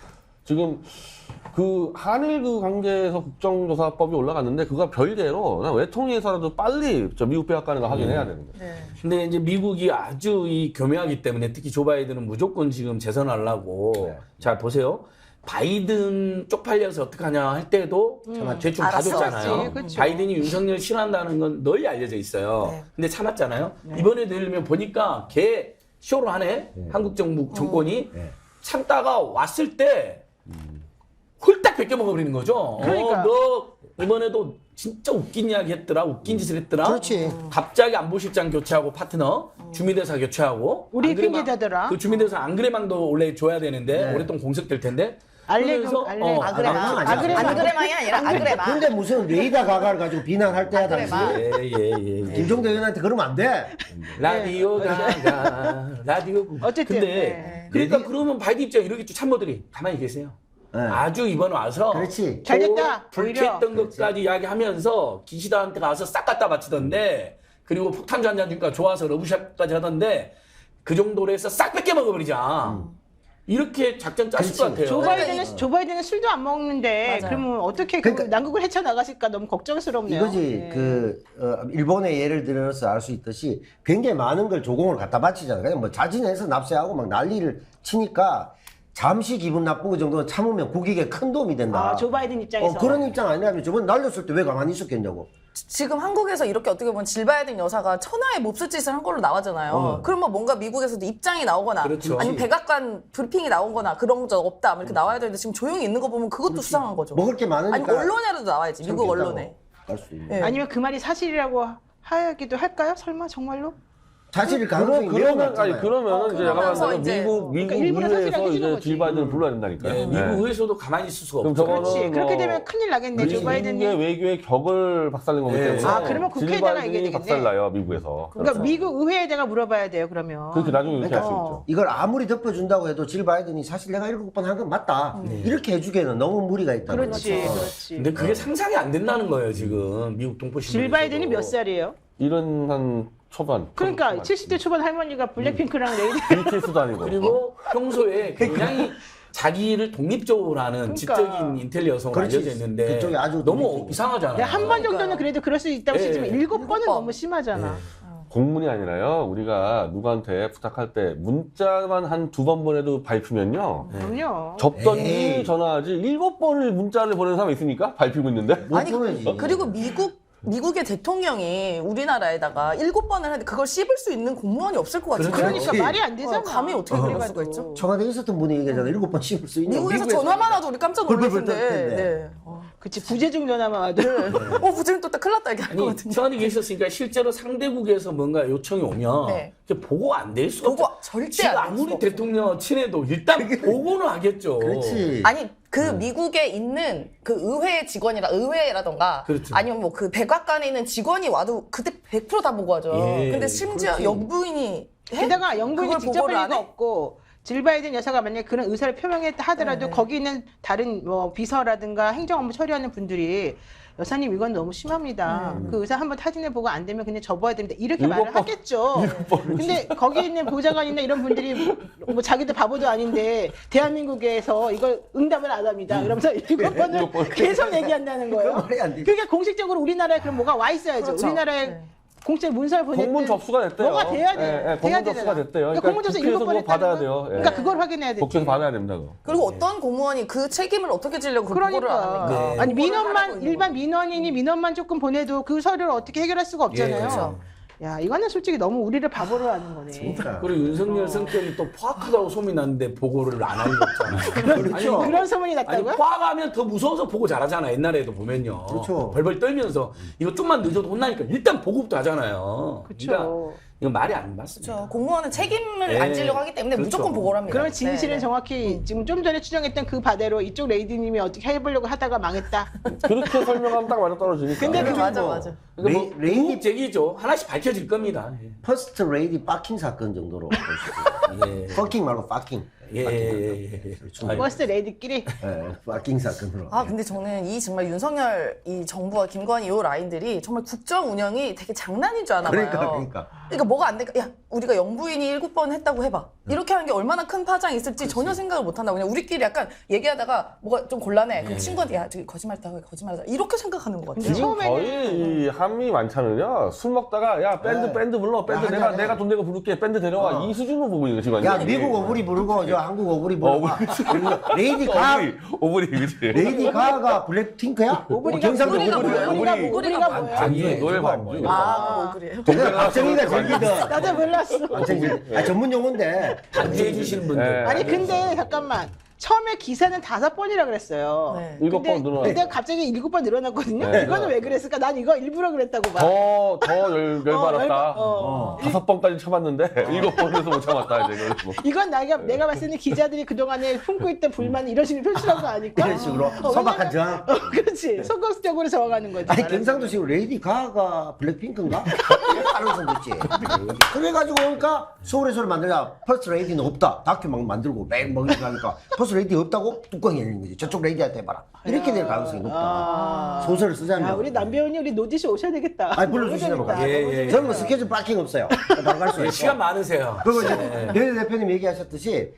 [SPEAKER 6] 지금 그 한일 그 관계에서 국정조사법이 올라갔는데 그거 별개로 그냥 외통위에서라도 빨리 저 미국 백악관에서 확인해야 되는 거예요.
[SPEAKER 2] 네.
[SPEAKER 4] 근데 이제 미국이 아주 이 교묘하기 때문에 특히 조 바이든은 무조건 지금 재선하려고
[SPEAKER 3] 네.
[SPEAKER 4] 자 보세요. 바이든 쪽팔려서 어떡하냐 할 때도 대충 다
[SPEAKER 2] 알았어.
[SPEAKER 4] 줬잖아요.
[SPEAKER 5] 그렇지.
[SPEAKER 4] 바이든이 윤석열 싫어한다는 건 널리 알려져 있어요.
[SPEAKER 2] 네.
[SPEAKER 4] 근데 참았잖아요. 이번에도 예를 들면 보니까 걔 쇼를 하네. 한국 정부 정권이
[SPEAKER 3] 네.
[SPEAKER 4] 참다가 왔을 때 홀딱 벗겨 먹어버리는 거죠.
[SPEAKER 5] 그러니까.
[SPEAKER 4] 너 이번에도 진짜 웃긴 이야기 했더라. 웃긴 짓을 했더라.
[SPEAKER 3] 그렇지.
[SPEAKER 4] 갑자기 안보실장 교체하고 파트너, 주미대사 교체하고.
[SPEAKER 5] 우리
[SPEAKER 4] 안 그래만-
[SPEAKER 5] 핑계대더라.
[SPEAKER 4] 그 주미대사 안그레망도 원래 줘야 되는데 오랫동안 공석될 텐데. 그러면서,
[SPEAKER 2] 아그레마.
[SPEAKER 3] 아그레마.
[SPEAKER 2] 안그레마이 아니라 아그레마.
[SPEAKER 3] 근데 무슨 레이더 가가를 가지고 비난할 때야 당시
[SPEAKER 2] 아그레마.
[SPEAKER 4] 예.
[SPEAKER 3] 김종대 의원한테 그러면 안 돼.
[SPEAKER 4] 라디오 가가 라디오.
[SPEAKER 5] 어쨌든,
[SPEAKER 4] 근데
[SPEAKER 5] 네.
[SPEAKER 4] 그러니까 그러면 바이든 입장 이러겠죠. 참모들이 가만히 계세요.
[SPEAKER 3] 네.
[SPEAKER 4] 아주 이번 와서
[SPEAKER 3] 그렇지.
[SPEAKER 5] 잘 됐다,
[SPEAKER 4] 불쾌했던
[SPEAKER 5] 오히려.
[SPEAKER 4] 것까지 이야기하면서 기시다한테 가서 싹 갖다 바치던데 그리고 폭탄주 한 잔 주니까 좋아서 러브샷까지 하던데 그 정도로 해서 싹 뺏겨 먹어버리자. 이렇게 작전 짰을 것 같아요.
[SPEAKER 5] 조 바이든은 술도 안 먹는데
[SPEAKER 2] 맞아요.
[SPEAKER 5] 그러면 어떻게 그
[SPEAKER 3] 그러니까-
[SPEAKER 5] 난국을 헤쳐 나가실까 너무 걱정스럽네요.
[SPEAKER 3] 이거지
[SPEAKER 5] 네.
[SPEAKER 3] 일본의 예를 들어서 알 수 있듯이 굉장히 많은 걸 조공을 갖다 바치잖아요. 그냥 뭐 자진해서 납세하고 막 난리를 치니까 잠시 기분 나쁜 거 정도는 참으면 국익에 큰 도움이 된다.
[SPEAKER 5] 조 바이든 입장에서.
[SPEAKER 3] 그런 입장 아니라면 저번 날렸을 때 왜 가만히 있었겠냐고.
[SPEAKER 2] 지금 한국에서 이렇게 어떻게 보면 질 바이든 여사가 천하의 몹쓸 짓을 한 걸로 나왔잖아요. 그러면 뭔가 미국에서도 입장이 나오거나
[SPEAKER 4] 그렇죠.
[SPEAKER 2] 아니면 백악관 브리핑이 나오거나 그런 적 없다 이렇게 나와야 되는데 지금 조용히 있는 거 보면 그것도 수상한 거죠.
[SPEAKER 3] 먹을 게 많으니까.
[SPEAKER 2] 아니 언론에라도 나와야지 미국 언론에.
[SPEAKER 3] 갈수 있는.
[SPEAKER 2] 네.
[SPEAKER 5] 아니면 그 말이 사실이라고 하기도 할까요? 설마 정말로?
[SPEAKER 3] 사실 가능성이 매우
[SPEAKER 6] 그러면
[SPEAKER 3] 낮잖아요.
[SPEAKER 6] 그러면 이제
[SPEAKER 2] 그러면서
[SPEAKER 6] 약간
[SPEAKER 2] 이제
[SPEAKER 6] 미국
[SPEAKER 5] 그러니까 일부러
[SPEAKER 6] 의회에서
[SPEAKER 5] 사실을 해주는
[SPEAKER 6] 이제
[SPEAKER 5] 거지.
[SPEAKER 6] 질 바이든을 불러야 된다니까요.
[SPEAKER 4] 네, 미국 의회에서도 가만히 있을 수가
[SPEAKER 6] 그럼
[SPEAKER 4] 없죠.
[SPEAKER 6] 저거는
[SPEAKER 5] 그렇지. 그렇게
[SPEAKER 6] 뭐
[SPEAKER 5] 되면 큰일 나겠네. 조 바이든이.
[SPEAKER 6] 미국의 외교의 격을 박살낸 거기
[SPEAKER 4] 네.
[SPEAKER 6] 때문에
[SPEAKER 4] 아,
[SPEAKER 5] 그러면
[SPEAKER 6] 질
[SPEAKER 5] 국회에다가
[SPEAKER 6] 바이든이
[SPEAKER 5] 얘기해야 되겠네.
[SPEAKER 6] 박살나요 미국에서.
[SPEAKER 5] 그러니까 미국 의회에다가 물어봐야 돼요. 그러면.
[SPEAKER 6] 그렇게 나중에 이렇게 할 수
[SPEAKER 5] 그러니까.
[SPEAKER 6] 있죠.
[SPEAKER 3] 이걸 아무리 덮어준다고 해도 질 바이든이 사실 내가 7번 한 건 맞다. 이렇게 해주기에는 너무 무리가 있다.
[SPEAKER 5] 그렇지, 그렇지.
[SPEAKER 4] 근데 그게 상상이 안 된다는 거예요 지금 미국 동포신문.
[SPEAKER 5] 질 바이든이 몇 살이에요?
[SPEAKER 6] 이런 한 초반.
[SPEAKER 5] 그러니까
[SPEAKER 6] 초반.
[SPEAKER 5] 70대 초반 할머니가 블랙핑크랑 레이디.
[SPEAKER 6] BTS도 아니고.
[SPEAKER 4] 그리고 평소에 굉장히 자기를 독립적으로 하는 지적인 인텔리 여성으로
[SPEAKER 3] 그렇지.
[SPEAKER 4] 알려져 있는데
[SPEAKER 3] 그쪽이 아주
[SPEAKER 4] 너무
[SPEAKER 3] 독립적이고.
[SPEAKER 4] 이상하잖아요.
[SPEAKER 5] 한 번 정도는 그래도 그럴 수 있다고
[SPEAKER 4] 네.
[SPEAKER 5] 치지만 7번은
[SPEAKER 2] 번.
[SPEAKER 5] 너무 심하잖아.
[SPEAKER 6] 공문이 아니라요. 우리가 누구한테 부탁할 때 문자만 한 2번 보내도 밟히면요.
[SPEAKER 5] 그럼요.
[SPEAKER 6] 접던지
[SPEAKER 3] 에이.
[SPEAKER 6] 전화하지 7번을 문자를 보내는 사람이 있으니까 밟히고 있는데.
[SPEAKER 3] 못
[SPEAKER 2] 아니
[SPEAKER 3] 보내지.
[SPEAKER 2] 그리고 미국의 대통령이 우리나라에다가 7번을 하는데 그걸 씹을 수 있는 공무원이 없을 것 같아요.
[SPEAKER 5] 그러니까
[SPEAKER 3] 그렇지.
[SPEAKER 5] 말이 안 되잖아.
[SPEAKER 2] 감히 어떻게 그럴 수가
[SPEAKER 5] 그래가지고.
[SPEAKER 2] 있죠?
[SPEAKER 3] 청와대에 있었던 분이 얘기하잖아. 7번 씹을 수 있냐.
[SPEAKER 2] 미국에서 전화만 와도 우리 깜짝 놀랄
[SPEAKER 3] 불불불
[SPEAKER 2] 텐데.
[SPEAKER 3] 떨 텐데.
[SPEAKER 2] 네.
[SPEAKER 5] 그치 부재중 전화만 와도.
[SPEAKER 2] 부재중 또 큰일 났다 얘기할
[SPEAKER 4] 아니
[SPEAKER 2] 거거든요.
[SPEAKER 4] 청와대 계셨으니까 실제로 상대국에서 뭔가 요청이 오면
[SPEAKER 2] 네.
[SPEAKER 4] 그게 보고 안 될 수가
[SPEAKER 2] 보고
[SPEAKER 4] 없죠.
[SPEAKER 2] 절대
[SPEAKER 4] 지금
[SPEAKER 2] 안될
[SPEAKER 4] 아무리
[SPEAKER 2] 수가 없어요.
[SPEAKER 4] 대통령 친해도 일단 보고는 하겠죠.
[SPEAKER 3] 그렇지.
[SPEAKER 2] 아니 그 미국에 있는 그 의회 직원이라 의회라던가
[SPEAKER 4] 그렇죠.
[SPEAKER 2] 아니면 뭐 그 백악관에 있는 직원이 와도 그때 100% 다 보고하죠.
[SPEAKER 4] 예,
[SPEAKER 2] 근데 심지어
[SPEAKER 3] 그렇지.
[SPEAKER 2] 영부인이 해?
[SPEAKER 5] 게다가 영부인이
[SPEAKER 2] 그걸
[SPEAKER 5] 직접
[SPEAKER 2] 보고를
[SPEAKER 5] 할
[SPEAKER 2] 안
[SPEAKER 5] 리가
[SPEAKER 2] 해?
[SPEAKER 5] 없고 질 바이든 여사가 만약에 그런 의사를 표명했다 하더라도
[SPEAKER 2] 네.
[SPEAKER 5] 거기 있는 다른 뭐 비서라든가 행정 업무 처리하는 분들이 여사님 이건 너무 심합니다. 그 의사 한번 타진해 보고 안 되면 그냥 접어야 됩니다. 이렇게 말을
[SPEAKER 6] 7번.
[SPEAKER 5] 하겠죠. 근데 거기 있는 보좌관이나 이런 분들이 뭐 자기도 바보도 아닌데 대한민국에서 이걸 응답을 안 합니다. 이러면서 7번을 계속 얘기한다는 거예요.
[SPEAKER 3] 그건 말이 안 되지.
[SPEAKER 5] 그러니까 공식적으로 우리나라에 그럼 뭐가 와 있어야죠.
[SPEAKER 2] 그렇죠.
[SPEAKER 5] 우리나라에
[SPEAKER 2] 네.
[SPEAKER 5] 공식 문서를 보냈든
[SPEAKER 6] 공문 접수가 됐대요.
[SPEAKER 5] 뭐가 돼야 돼.
[SPEAKER 6] 예, 예,
[SPEAKER 5] 돼야
[SPEAKER 6] 공문 접수가
[SPEAKER 5] 되잖아.
[SPEAKER 6] 됐대요.
[SPEAKER 5] 그러니까
[SPEAKER 6] 그러니까
[SPEAKER 5] 공문 접수
[SPEAKER 6] 국회에서
[SPEAKER 5] 7번
[SPEAKER 6] 그거
[SPEAKER 5] 했다는
[SPEAKER 6] 받아야
[SPEAKER 5] 건?
[SPEAKER 6] 돼요. 예.
[SPEAKER 5] 그러니까 그걸 확인해야 돼.
[SPEAKER 6] 국회에서 받아야 됩니다. 그거.
[SPEAKER 2] 그리고 어떤 공무원이 그 책임을 어떻게 지려고 그 보고를 안
[SPEAKER 5] 그러니까
[SPEAKER 2] 합니까?
[SPEAKER 4] 네.
[SPEAKER 5] 아니
[SPEAKER 2] 보고를 하라고
[SPEAKER 5] 민원만
[SPEAKER 2] 있는
[SPEAKER 5] 일반
[SPEAKER 2] 거죠.
[SPEAKER 5] 민원인이 민원만 조금 보내도 그 서류를 어떻게 해결할 수가 없잖아요.
[SPEAKER 4] 예, 그렇죠.
[SPEAKER 5] 야 이거는 솔직히 너무 우리를 바보로 하는 거네.
[SPEAKER 3] 진짜.
[SPEAKER 4] 그리고 윤석열 성격이 또 포악하다고 소문이 났는데 보고를 안 할 리 없잖아요.
[SPEAKER 3] 그렇죠.
[SPEAKER 5] 그런 소문이
[SPEAKER 4] 아니
[SPEAKER 5] 났다고요?
[SPEAKER 4] 포악하면 더 무서워서 보고 잘하잖아. 옛날에도 보면요.
[SPEAKER 3] 그렇죠.
[SPEAKER 4] 벌벌 떨면서 이거 좀만 늦어도 혼나니까 일단 보고부터 하잖아요.
[SPEAKER 5] 그렇죠.
[SPEAKER 4] 그러니까 이건 말이 안 맞습니다.
[SPEAKER 2] 그렇죠. 공무원은 책임을
[SPEAKER 4] 네.
[SPEAKER 2] 안 지려고 하기 때문에
[SPEAKER 4] 그렇죠.
[SPEAKER 2] 무조건 보고를 합니다.
[SPEAKER 5] 그러면 진실은
[SPEAKER 2] 네.
[SPEAKER 5] 정확히 지금 좀 전에 추정했던 그 바대로 이쪽 레이디님이 어떻게 해보려고 하다가 망했다.
[SPEAKER 6] 그렇게 설명하면 딱 맞아 떨어지니까.
[SPEAKER 5] 근데
[SPEAKER 2] 네,
[SPEAKER 5] 그
[SPEAKER 2] 맞아
[SPEAKER 3] 뭐
[SPEAKER 2] 맞아.
[SPEAKER 4] 그러니까 뭐
[SPEAKER 3] 레이디
[SPEAKER 4] 제기죠. 하나씩 밝혀질 겁니다.
[SPEAKER 3] 퍼스트 레이디 빡킹 사건 정도로 볼 수 있어요.
[SPEAKER 4] 예.
[SPEAKER 3] 퍼킹 말고 빡킹.
[SPEAKER 4] 예. 아이고.
[SPEAKER 5] 버스 레이디끼리.
[SPEAKER 3] 빡킹 사건으로.
[SPEAKER 2] 아 근데 저는 이 정말 윤석열 이 정부와 김건희 이 라인들이 정말 국정 운영이 되게 장난인 줄 아나 봐요.
[SPEAKER 3] 그러니까.
[SPEAKER 2] 그러니까 뭐가 안 되니까 야 우리가 영부인이 7번 했다고 해봐. 이렇게 하는 게 얼마나 큰 파장이 있을지 전혀 생각을 못 한다. 그냥 우리끼리 약간 얘기하다가 뭐가 좀 곤란해. 그럼 친구한테 야 저기 거짓말했다고 거짓말하다 이렇게 생각하는 것 같아요.
[SPEAKER 6] 지금 거의 이 한미 만찬은요 술 먹다가 야 밴드 불러 밴드
[SPEAKER 3] 야,
[SPEAKER 6] 내가 돈 내고 부를게 밴드 데려와 이 수준으로 보고 있는 지금
[SPEAKER 3] 야
[SPEAKER 6] 완전히.
[SPEAKER 3] 미국 오브리 부르고 저 한국 오브리 부르고 레이디 가
[SPEAKER 6] 오브리 그치.
[SPEAKER 3] 레이디 가가 블랙핑크야?
[SPEAKER 5] 오브리가
[SPEAKER 3] 경상도
[SPEAKER 2] 오브리가
[SPEAKER 3] 오브리야?
[SPEAKER 2] 뭐예요?
[SPEAKER 5] 오브리가 뭐예요?
[SPEAKER 6] 반주 노래 반주.
[SPEAKER 2] 아 그래요?
[SPEAKER 3] 박정희가 즐기던
[SPEAKER 5] 나도 몰랐어.
[SPEAKER 3] 전문 용어인데
[SPEAKER 4] 반주해 주시는 분들.
[SPEAKER 6] 네.
[SPEAKER 5] 아니 근데 잠깐만. 처음에 기사는 5번이라 그랬어요.
[SPEAKER 2] 네.
[SPEAKER 6] 7번 늘어나.
[SPEAKER 5] 근데 갑자기 7번 늘어났거든요.
[SPEAKER 6] 네.
[SPEAKER 5] 이거는 왜 그랬을까? 난 이거 일부러 그랬다고 봐.
[SPEAKER 6] 더 열받았다.
[SPEAKER 5] 어.
[SPEAKER 6] 5번까지 참았는데 7번에서 못 참았다 이제. 그래서.
[SPEAKER 5] 이건 내가 봤을 때는 기자들이 그동안에 품고 있던 불만을 이런 식으로 표출한 거 아닐까?
[SPEAKER 3] 이런 식으로 소박한 저항.
[SPEAKER 5] 그렇지. 속공적으로 정하는 거지.
[SPEAKER 3] 아니
[SPEAKER 5] 말하자면.
[SPEAKER 3] 경상도식으로 레이디 가가 블랙핑크인가? 이런 가능성도 있지. 그래가지고 그러니까 서울에서 만들자 퍼스트 레이디는 없다. 다큐 막 만들고 맹 먹이고 하니까 퍼스트 레이디 없다고 뚜껑이 열린 거지. 저쪽 레이디한테 해봐라. 이렇게 될 가능성이 높다. 소설을 쓰자면.
[SPEAKER 5] 야, 우리 남배우님 우리 노디시 오셔야 되겠다.
[SPEAKER 3] 아니 불러주시라고.
[SPEAKER 5] 너무 재밌다.
[SPEAKER 4] 예, 예.
[SPEAKER 3] 저는 뭐 스케줄 빠킹 없어요. 바로 갈수
[SPEAKER 4] 예,
[SPEAKER 3] 있고.
[SPEAKER 4] 시간 많으세요.
[SPEAKER 3] 그리고 이제 내 대표님 얘기하셨듯이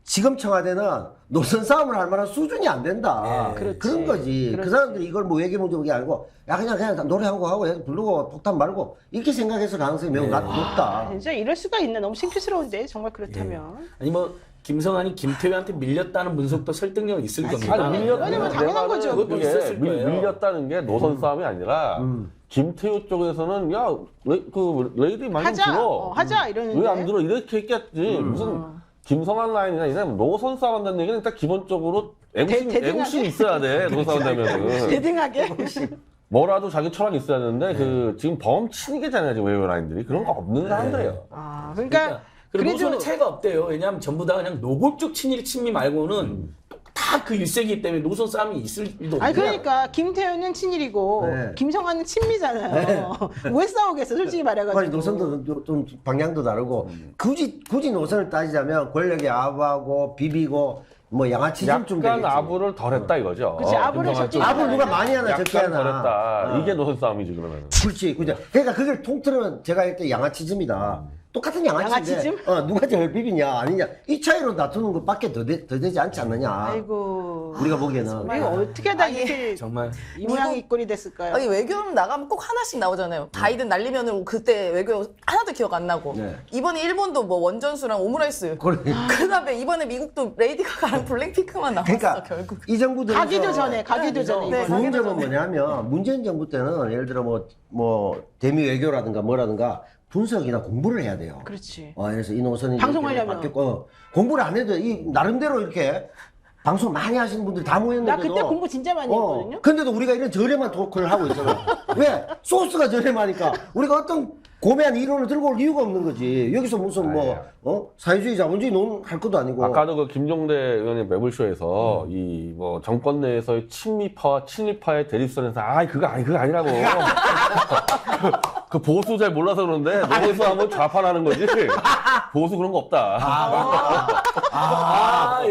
[SPEAKER 3] 지금 청와대는 노선 싸움을 할 만한 수준이 안 된다.
[SPEAKER 4] 예,
[SPEAKER 5] 그렇지.
[SPEAKER 3] 그런 거지. 그
[SPEAKER 5] 그렇지.
[SPEAKER 3] 사람들이 이걸 뭐 외교 문제 아니고 야 그냥 노래 한 곡 하고 부르고 폭탄 말고 이렇게 생각해서 가능성이 매우 높다.
[SPEAKER 5] 진짜 이럴 수가 있나 너무 창피스러운데 정말 그렇다면.
[SPEAKER 4] 아니 뭐 김성환이 김태우한테 밀렸다는 분석도 설득력 있을 겁니다.
[SPEAKER 6] 아니
[SPEAKER 5] 이거는 당연한 거죠.
[SPEAKER 4] 그것도
[SPEAKER 6] 그게
[SPEAKER 4] 있었을 거예요.
[SPEAKER 6] 밀렸다는 게 노선 싸움이 아니라 김태우 쪽에서는 야 그 레이디 많이
[SPEAKER 5] 하자.
[SPEAKER 6] 들어.
[SPEAKER 5] 하자 이러는데.
[SPEAKER 6] 왜 안 들어 이렇게 했겠지. 무슨 김성한 라인이나 이런 노선 싸움한다는 얘기는 일단 기본적으로
[SPEAKER 5] 대등하게?
[SPEAKER 6] 애국심이 있어야 돼. 노선 싸움되면은
[SPEAKER 5] 대등하게.
[SPEAKER 6] 뭐라도 자기 철학이 있어야 되는데 그 지금 범친이게잖아요 지금 외교 라인들이 그런 거 없는 사람들이에요.
[SPEAKER 5] 아, 그러니까
[SPEAKER 4] 그리고
[SPEAKER 5] 그래도
[SPEAKER 4] 노선은 차이가 없대요. 왜냐하면 전부 다 그냥 노골적 친미 말고는 다 그 일색이기 때문에 노선 싸움이 있을 일도
[SPEAKER 5] 아니
[SPEAKER 4] 없고.
[SPEAKER 5] 그러니까 김태현은 친일이고
[SPEAKER 3] 네.
[SPEAKER 5] 김성환은 친미잖아요. 왜 싸우겠어? 솔직히 말해가지고.
[SPEAKER 3] 아니 노선도 좀 방향도 다르고 굳이 노선을 따지자면 권력의 아부하고 비비고 뭐 양아치즘 좀
[SPEAKER 6] 약간
[SPEAKER 3] 되겠지.
[SPEAKER 6] 아부를 덜했다 이거죠.
[SPEAKER 5] 그치, 아부를
[SPEAKER 6] 김성한
[SPEAKER 5] 적게
[SPEAKER 6] 쪽은.
[SPEAKER 3] 아부를 누가 많이 하나 적게
[SPEAKER 6] 약간
[SPEAKER 3] 하나.
[SPEAKER 6] 덜했다. 이게 노선 싸움이지 그러면.
[SPEAKER 3] 그렇지. 그죠. 그러니까 그걸 통틀으면 제가 할 때 양아치즘이다. 똑같은 양아치인데
[SPEAKER 5] 양아치즘?
[SPEAKER 3] 누가 제일 비비냐 아니냐 이 차이로 다투는 것밖에 더 되지 않지 않느냐.
[SPEAKER 5] 아이고.
[SPEAKER 3] 우리가 보기에는.
[SPEAKER 5] 이거 어떻게 하다 이렇게
[SPEAKER 4] 정말
[SPEAKER 5] 이 모양이 이 꼴이 됐을까요?
[SPEAKER 2] 아니 외교는 나가면 꼭 하나씩 나오잖아요. 바이든 날리면은 그때 외교 하나도 기억 안 나고
[SPEAKER 3] 네.
[SPEAKER 2] 이번에 일본도 뭐 원전수랑 오므라이스
[SPEAKER 3] 그래.
[SPEAKER 2] 그다음에 이번에 미국도 레이디 가가랑 블랙핑크만 나왔어
[SPEAKER 3] 그러니까
[SPEAKER 2] 결국.
[SPEAKER 3] 이 정부 들어서
[SPEAKER 5] 가기도 전에
[SPEAKER 2] 네,
[SPEAKER 5] 이번에.
[SPEAKER 3] 좋은 점은 뭐냐면 문재인 정부 때는 예를 들어 뭐 대미 외교라든가 뭐라든가 분석이나 공부를 해야 돼요.
[SPEAKER 5] 그렇지.
[SPEAKER 3] 그래서 이 노선이
[SPEAKER 5] 방송하려면.
[SPEAKER 3] 이렇게 바뀌었고 공부를 안 해도 이 나름대로 이렇게 방송 많이 하시는 분들이 다 모였는데도
[SPEAKER 5] 나 그때 공부 진짜 많이 했거든요.
[SPEAKER 3] 근데도 우리가 이런 저렴한 토크를 하고 있잖아. 왜? 소스가 저렴하니까 우리가 어떤 고매한 이론을 들고 올 이유가 없는 거지. 여기서 무슨 사회주의 자본주의 논할 것도 아니고.
[SPEAKER 6] 아까도 그 김종대 의원의 매불쇼에서 이 뭐 정권 내에서의 친미파와 친일파의 대립선에서 그거 아니라고. 그 보수 잘 몰라서 그러는데 노선에서 하면 좌판하는 거지. 보수 그런 거 없다.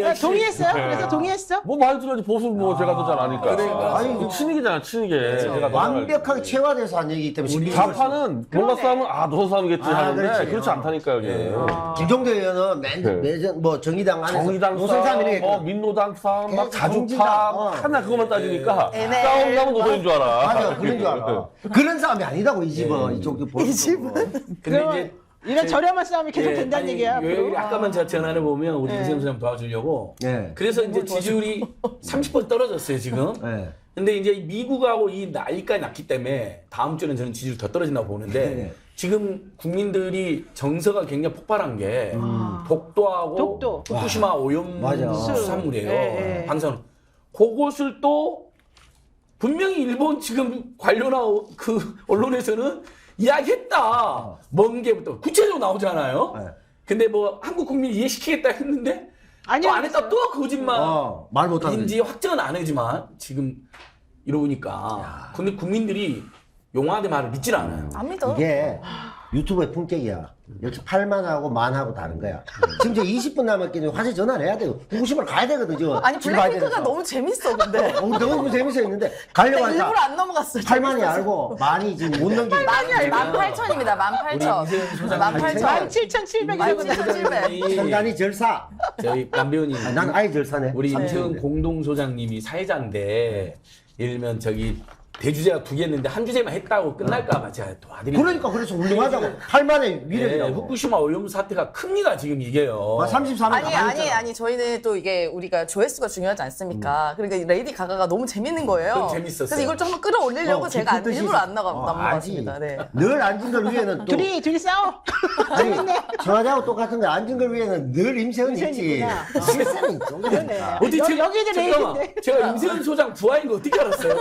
[SPEAKER 4] 역시.
[SPEAKER 5] 동의했어요? 그래서 동의했어?
[SPEAKER 6] 뭐 말 들어야지 보수 뭐 제가 더 잘 아니까.
[SPEAKER 4] 그러니까.
[SPEAKER 6] 아니 친이기잖아 친이게. 제가 더
[SPEAKER 3] 완벽하게 체화돼서 한 얘기이기 때문에
[SPEAKER 6] 좌파는 뭔가 싸우면 노선 싸움이겠지 하는데
[SPEAKER 3] 그렇지.
[SPEAKER 6] 그렇지 않다니까 여기.
[SPEAKER 3] 김종대 의원은 매전 뭐 정의당 안에서
[SPEAKER 6] 정의당
[SPEAKER 3] 노선
[SPEAKER 6] 싸움,
[SPEAKER 3] 싸움이네.
[SPEAKER 6] 뭐 민노당 싸움, 막
[SPEAKER 3] 계속
[SPEAKER 6] 자주파
[SPEAKER 3] 정의당,
[SPEAKER 6] 하나 그것만 따지니까
[SPEAKER 2] 애네.
[SPEAKER 6] 싸움 나면 노선인 줄 알아.
[SPEAKER 3] 맞아, 그런 줄 알아. 그런 싸움이 아니다고 이 집은 이쪽도 이 집은.
[SPEAKER 4] 근데
[SPEAKER 5] 그러면
[SPEAKER 4] 이제
[SPEAKER 5] 이런 저렴한 싸움이 계속 된다는 얘기야.
[SPEAKER 4] 왜
[SPEAKER 5] 앞으로.
[SPEAKER 4] 아까만 제가 전화를 보면 우리 이세훈 소장 도와주려고.
[SPEAKER 3] 네.
[SPEAKER 4] 그래서 이제 지지율이 30% 떨어졌어요 지금.
[SPEAKER 3] 네.
[SPEAKER 4] 근데 이제 미국하고 이 나이까지 났기 때문에 다음 주는 저는 지지율 더 떨어진다고 보는데
[SPEAKER 3] 네.
[SPEAKER 4] 지금 국민들이 정서가 굉장히 폭발한 게 독도하고
[SPEAKER 5] 독도.
[SPEAKER 4] 후쿠시마 오염
[SPEAKER 3] 맞아.
[SPEAKER 4] 수산물이에요.
[SPEAKER 5] 네.
[SPEAKER 4] 방사능. 그것을 또 분명히 일본 지금 관료나 그 언론에서는 이야기했다. 먼 게부터 구체적으로 나오잖아요.
[SPEAKER 3] 네.
[SPEAKER 4] 근데 뭐 한국 국민 이해시키겠다 했는데
[SPEAKER 5] 아니요,
[SPEAKER 4] 또 안 했다 또 거짓말.
[SPEAKER 3] 말 못하는.
[SPEAKER 4] 인지 확정은 안 하지만 지금 이러니까 근데 국민들이 용화대 말을 믿질 않아요.
[SPEAKER 2] 안 믿어.
[SPEAKER 3] 이게 유튜브의 품격이야. 역시 팔만하고 만하고 다른 거야. 지금 이제 20분 남았기 화제 전화를 해야 돼요. 후쿠시마를 가야 되거든, 지금.
[SPEAKER 2] 아니
[SPEAKER 3] 집 가야
[SPEAKER 2] 블랙핑크가
[SPEAKER 3] 되니까.
[SPEAKER 2] 너무 재밌어 근데.
[SPEAKER 3] 너무 재밌어 있는데
[SPEAKER 2] 근데
[SPEAKER 3] 가려고 하니까
[SPEAKER 2] 일부러 안 넘어갔어.
[SPEAKER 3] 8만이 알고 만이 지금 못 넘기는
[SPEAKER 2] 18,000입니다. 18,000.
[SPEAKER 4] 우리 이세영 소장
[SPEAKER 2] 18,000.
[SPEAKER 5] 17,700이라고
[SPEAKER 2] 17,700.
[SPEAKER 3] 천단이 절사.
[SPEAKER 4] 저희 남배우님
[SPEAKER 3] 난 아예 절사네.
[SPEAKER 4] 우리 임세은 공동소장님이 사회자인데 예를 들면 저기 대주제가 2개 했는데 한 주제만 했다고 끝날까봐 제가 도와드리는
[SPEAKER 3] 그러니까 그래서 훌륭하다고. 8만의 위력이라고.
[SPEAKER 4] 후쿠시마 오염 사태가 큽니다 지금 이게요.
[SPEAKER 3] 33만
[SPEAKER 2] 아니 저희는 또 이게 우리가 조회수가 중요하지 않습니까? 그러니까 레이디 가가가 너무 재밌는 거예요.
[SPEAKER 4] 그건 재밌었어요.
[SPEAKER 2] 그래서 이걸 좀 한번 끌어올리려고 제가
[SPEAKER 3] 기쁜 뜻이
[SPEAKER 2] 일부러 안
[SPEAKER 3] 있어.
[SPEAKER 2] 넘어갔습니다. 네.
[SPEAKER 3] 늘 앉은 걸 위해는 또
[SPEAKER 5] 둘이 싸워.
[SPEAKER 3] 아니 청와대하고 똑같은데 앉은 걸 위해는 늘 임세은 있지.
[SPEAKER 5] 임세은이구나.
[SPEAKER 3] 실세는 좀 그러니까.
[SPEAKER 4] 어떻게
[SPEAKER 5] 여기도
[SPEAKER 4] 잠깐만,
[SPEAKER 5] 레이디인데.
[SPEAKER 4] 제가 임세은 소장 부하인 거 어떻게 알았어요?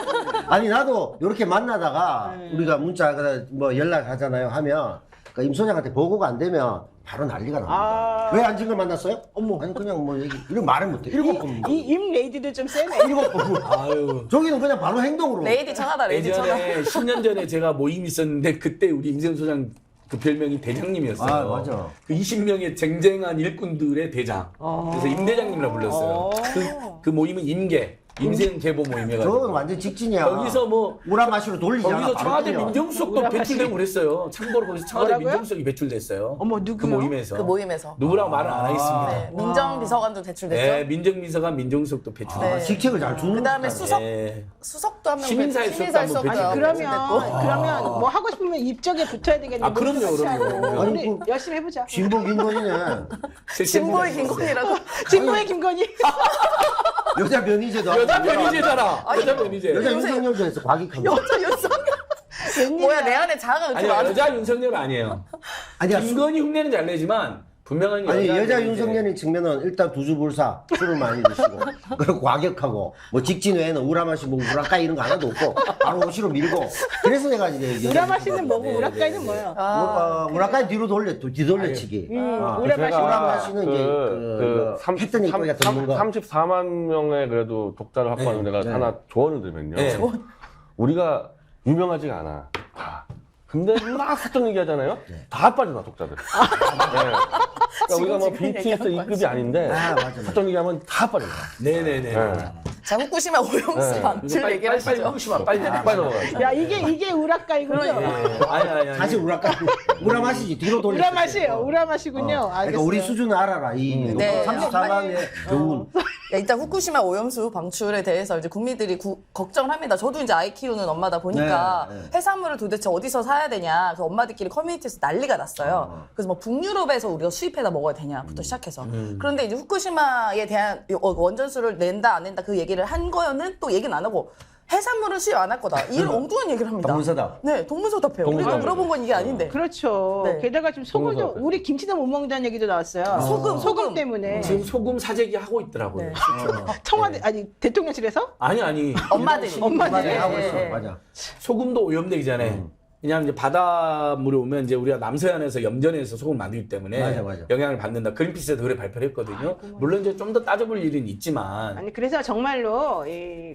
[SPEAKER 3] 아니 나도 이렇게 만나다가 우리가 문자 뭐 연락하잖아요 하면 그러니까 임 소장한테 보고가 안 되면 바로 난리가 납니다. 왜 앉은 걸 만났어요?
[SPEAKER 5] 어머.
[SPEAKER 3] 아니 그냥 뭐 얘기 이런 말을 못해. 7번
[SPEAKER 5] 이임 레이디도 좀 세네.
[SPEAKER 3] 7번
[SPEAKER 4] 아유.
[SPEAKER 3] 저기는 그냥 바로 행동으로.
[SPEAKER 2] 레이디 천하다 레이디 천하.
[SPEAKER 4] 예전에 10년 전에 제가 모임 있었는데 그때 우리 임세은 소장 그 별명이 대장님이었어요.
[SPEAKER 3] 아, 맞아.
[SPEAKER 4] 그 20명의 쟁쟁한 일꾼들의 대장. 그래서 임대장님이라 불렀어요. 그 모임은 임계, 임세은 계보
[SPEAKER 3] 저건
[SPEAKER 4] 모임이어가지고.
[SPEAKER 3] 완전 직진이야.
[SPEAKER 4] 여기서 뭐
[SPEAKER 3] 우라마시로 돌리잖아.
[SPEAKER 4] 거기서
[SPEAKER 3] 바로
[SPEAKER 4] 청와대
[SPEAKER 3] 뛰어.
[SPEAKER 4] 민정수석도 배출되고 그랬어요. 참고로 거기서 청와대
[SPEAKER 5] 뭐라고요?
[SPEAKER 4] 민정수석이 배출됐어요.
[SPEAKER 5] 어머,
[SPEAKER 4] 그
[SPEAKER 5] 누구요?
[SPEAKER 4] 모임에서.
[SPEAKER 2] 그 모임에서.
[SPEAKER 4] 누구라고 말은 안 하겠습니다.
[SPEAKER 2] 네, 민정비서관도 대출됐죠.
[SPEAKER 4] 네, 민정비서관 민정수석도 배출됐어요.
[SPEAKER 3] 아, 직책을 잘 주는.
[SPEAKER 2] 그다음에
[SPEAKER 3] 스타일.
[SPEAKER 4] 네.
[SPEAKER 2] 수석도 한 명.
[SPEAKER 4] 시민사회수석도 한번
[SPEAKER 2] 시민사회수석도
[SPEAKER 5] 그러면 뭐 하고 싶으면 입적에 붙어야 되겠네.
[SPEAKER 4] 아, 그럼요,
[SPEAKER 5] 같이 하고.
[SPEAKER 4] 그럼요.
[SPEAKER 3] 아니,
[SPEAKER 5] 우리
[SPEAKER 3] 그-
[SPEAKER 5] 열심히 해보자.
[SPEAKER 3] 진보 김건희는
[SPEAKER 2] 진보의 김건희라고.
[SPEAKER 5] 진보의 김건희.
[SPEAKER 3] 여자 면위제도
[SPEAKER 4] 여자
[SPEAKER 3] 하고
[SPEAKER 4] 변희재잖아. 여자 변희재.
[SPEAKER 3] 여자
[SPEAKER 2] 요새-
[SPEAKER 3] 윤석열도 해서 과격합니다.
[SPEAKER 2] 여자 윤석열. 뭐야 내 안에 자아가 그렇게
[SPEAKER 4] 아니요,
[SPEAKER 2] 많아.
[SPEAKER 4] 여자 윤석열 아니에요.
[SPEAKER 3] 아니야.
[SPEAKER 4] 김건희 흉내는 잘 내지만 분명한
[SPEAKER 3] 아니 여자
[SPEAKER 4] 변희재.
[SPEAKER 3] 윤석열의 측면은 일단 두주불사 술을 많이 드시고 그리고 과격하고 뭐 직진 외에는 우라마시 뭐 우라카 이런 거 하나도 없고 바로 오시로 밀고 그래서 내가 이제
[SPEAKER 5] 우라마시는 뭐고
[SPEAKER 4] 네,
[SPEAKER 5] 우라카이는
[SPEAKER 4] 네,
[SPEAKER 5] 뭐예요?
[SPEAKER 3] 우라카이 뒤로 뒤돌려치기.
[SPEAKER 5] 우라마시.
[SPEAKER 3] 우라마시는 이제 그 했던 얘기가 듣는 거.
[SPEAKER 6] 34만 명의 그래도 독자를 확보하는 데가 하나 조언을 드리면요.
[SPEAKER 4] 네.
[SPEAKER 6] 우리가 유명하지가 않아. 다. 근데 막 사적 얘기하잖아요. 다 빠져나 독자들. 네. 그러니까 우리가 뭐
[SPEAKER 2] 지금
[SPEAKER 6] BTS
[SPEAKER 2] 얘기하는
[SPEAKER 6] E급이 아닌데
[SPEAKER 3] 맞아.
[SPEAKER 6] 사적 얘기하면 다 빠져나.
[SPEAKER 4] 네네네.
[SPEAKER 2] 자 후쿠시마 오염수 방출
[SPEAKER 4] 빨리
[SPEAKER 2] 얘기를
[SPEAKER 4] 빨리
[SPEAKER 2] 하시죠.
[SPEAKER 4] 후쿠시마 빨리.
[SPEAKER 6] 빠져나가요.
[SPEAKER 5] 야 이게 우라카이군요.
[SPEAKER 4] 아니.
[SPEAKER 3] 다시 우라카이 우라마시지 뒤로 돌려.
[SPEAKER 5] 우라마시예요. 우라마시군요.
[SPEAKER 3] 그러니까
[SPEAKER 5] 알겠어요.
[SPEAKER 3] 우리 수준을 알아라. 이
[SPEAKER 2] 네.
[SPEAKER 3] 34만의 교훈.
[SPEAKER 2] 야, 일단 후쿠시마 오염수 방출에 대해서 이제 국민들이 걱정을 합니다. 저도 이제 아이 키우는 엄마다 보니까
[SPEAKER 3] 네, 네.
[SPEAKER 2] 해산물을 도대체 어디서 사야 되냐. 그 엄마들끼리 커뮤니티에서 난리가 났어요. 그래서 뭐 북유럽에서 우리가 수입해다 먹어야 되냐부터 시작해서. 그런데 이제 후쿠시마에 대한 원전수를 낸다 안 낸다 그 얘기를 한 거는 또 얘기는 안 하고 해산물은 수입 안 할 거다. 이런 엉뚱한 얘기를 합니다.
[SPEAKER 3] 동문서답.
[SPEAKER 2] 네, 동문서답해요. 우리가
[SPEAKER 6] 동문서답.
[SPEAKER 2] 물어본 건 이게 아닌데.
[SPEAKER 5] 그렇죠.
[SPEAKER 2] 네.
[SPEAKER 5] 게다가 지금 소금도
[SPEAKER 6] 동서답.
[SPEAKER 5] 우리 김치도 못 먹는다는 얘기도 나왔어요. 소금 때문에.
[SPEAKER 4] 지금 소금 사재기 하고 있더라고요.
[SPEAKER 2] 네.
[SPEAKER 5] 청와대 아니 대통령실에서
[SPEAKER 4] 아니.
[SPEAKER 2] 엄마들이.
[SPEAKER 5] 엄마들이.
[SPEAKER 3] 하고 있어.
[SPEAKER 2] 네.
[SPEAKER 3] 맞아.
[SPEAKER 4] 소금도 오염되기 전에 그냥 이제 바닷물이 오면 이제 우리가 남서해안에서 염전해서 소금 만들기 때문에
[SPEAKER 3] 맞아.
[SPEAKER 4] 영향을 받는다. 그린피스에서 그래 발표를 했거든요. 물론 이제 좀 더 따져볼 일은 있지만
[SPEAKER 5] 아니 그래서 정말로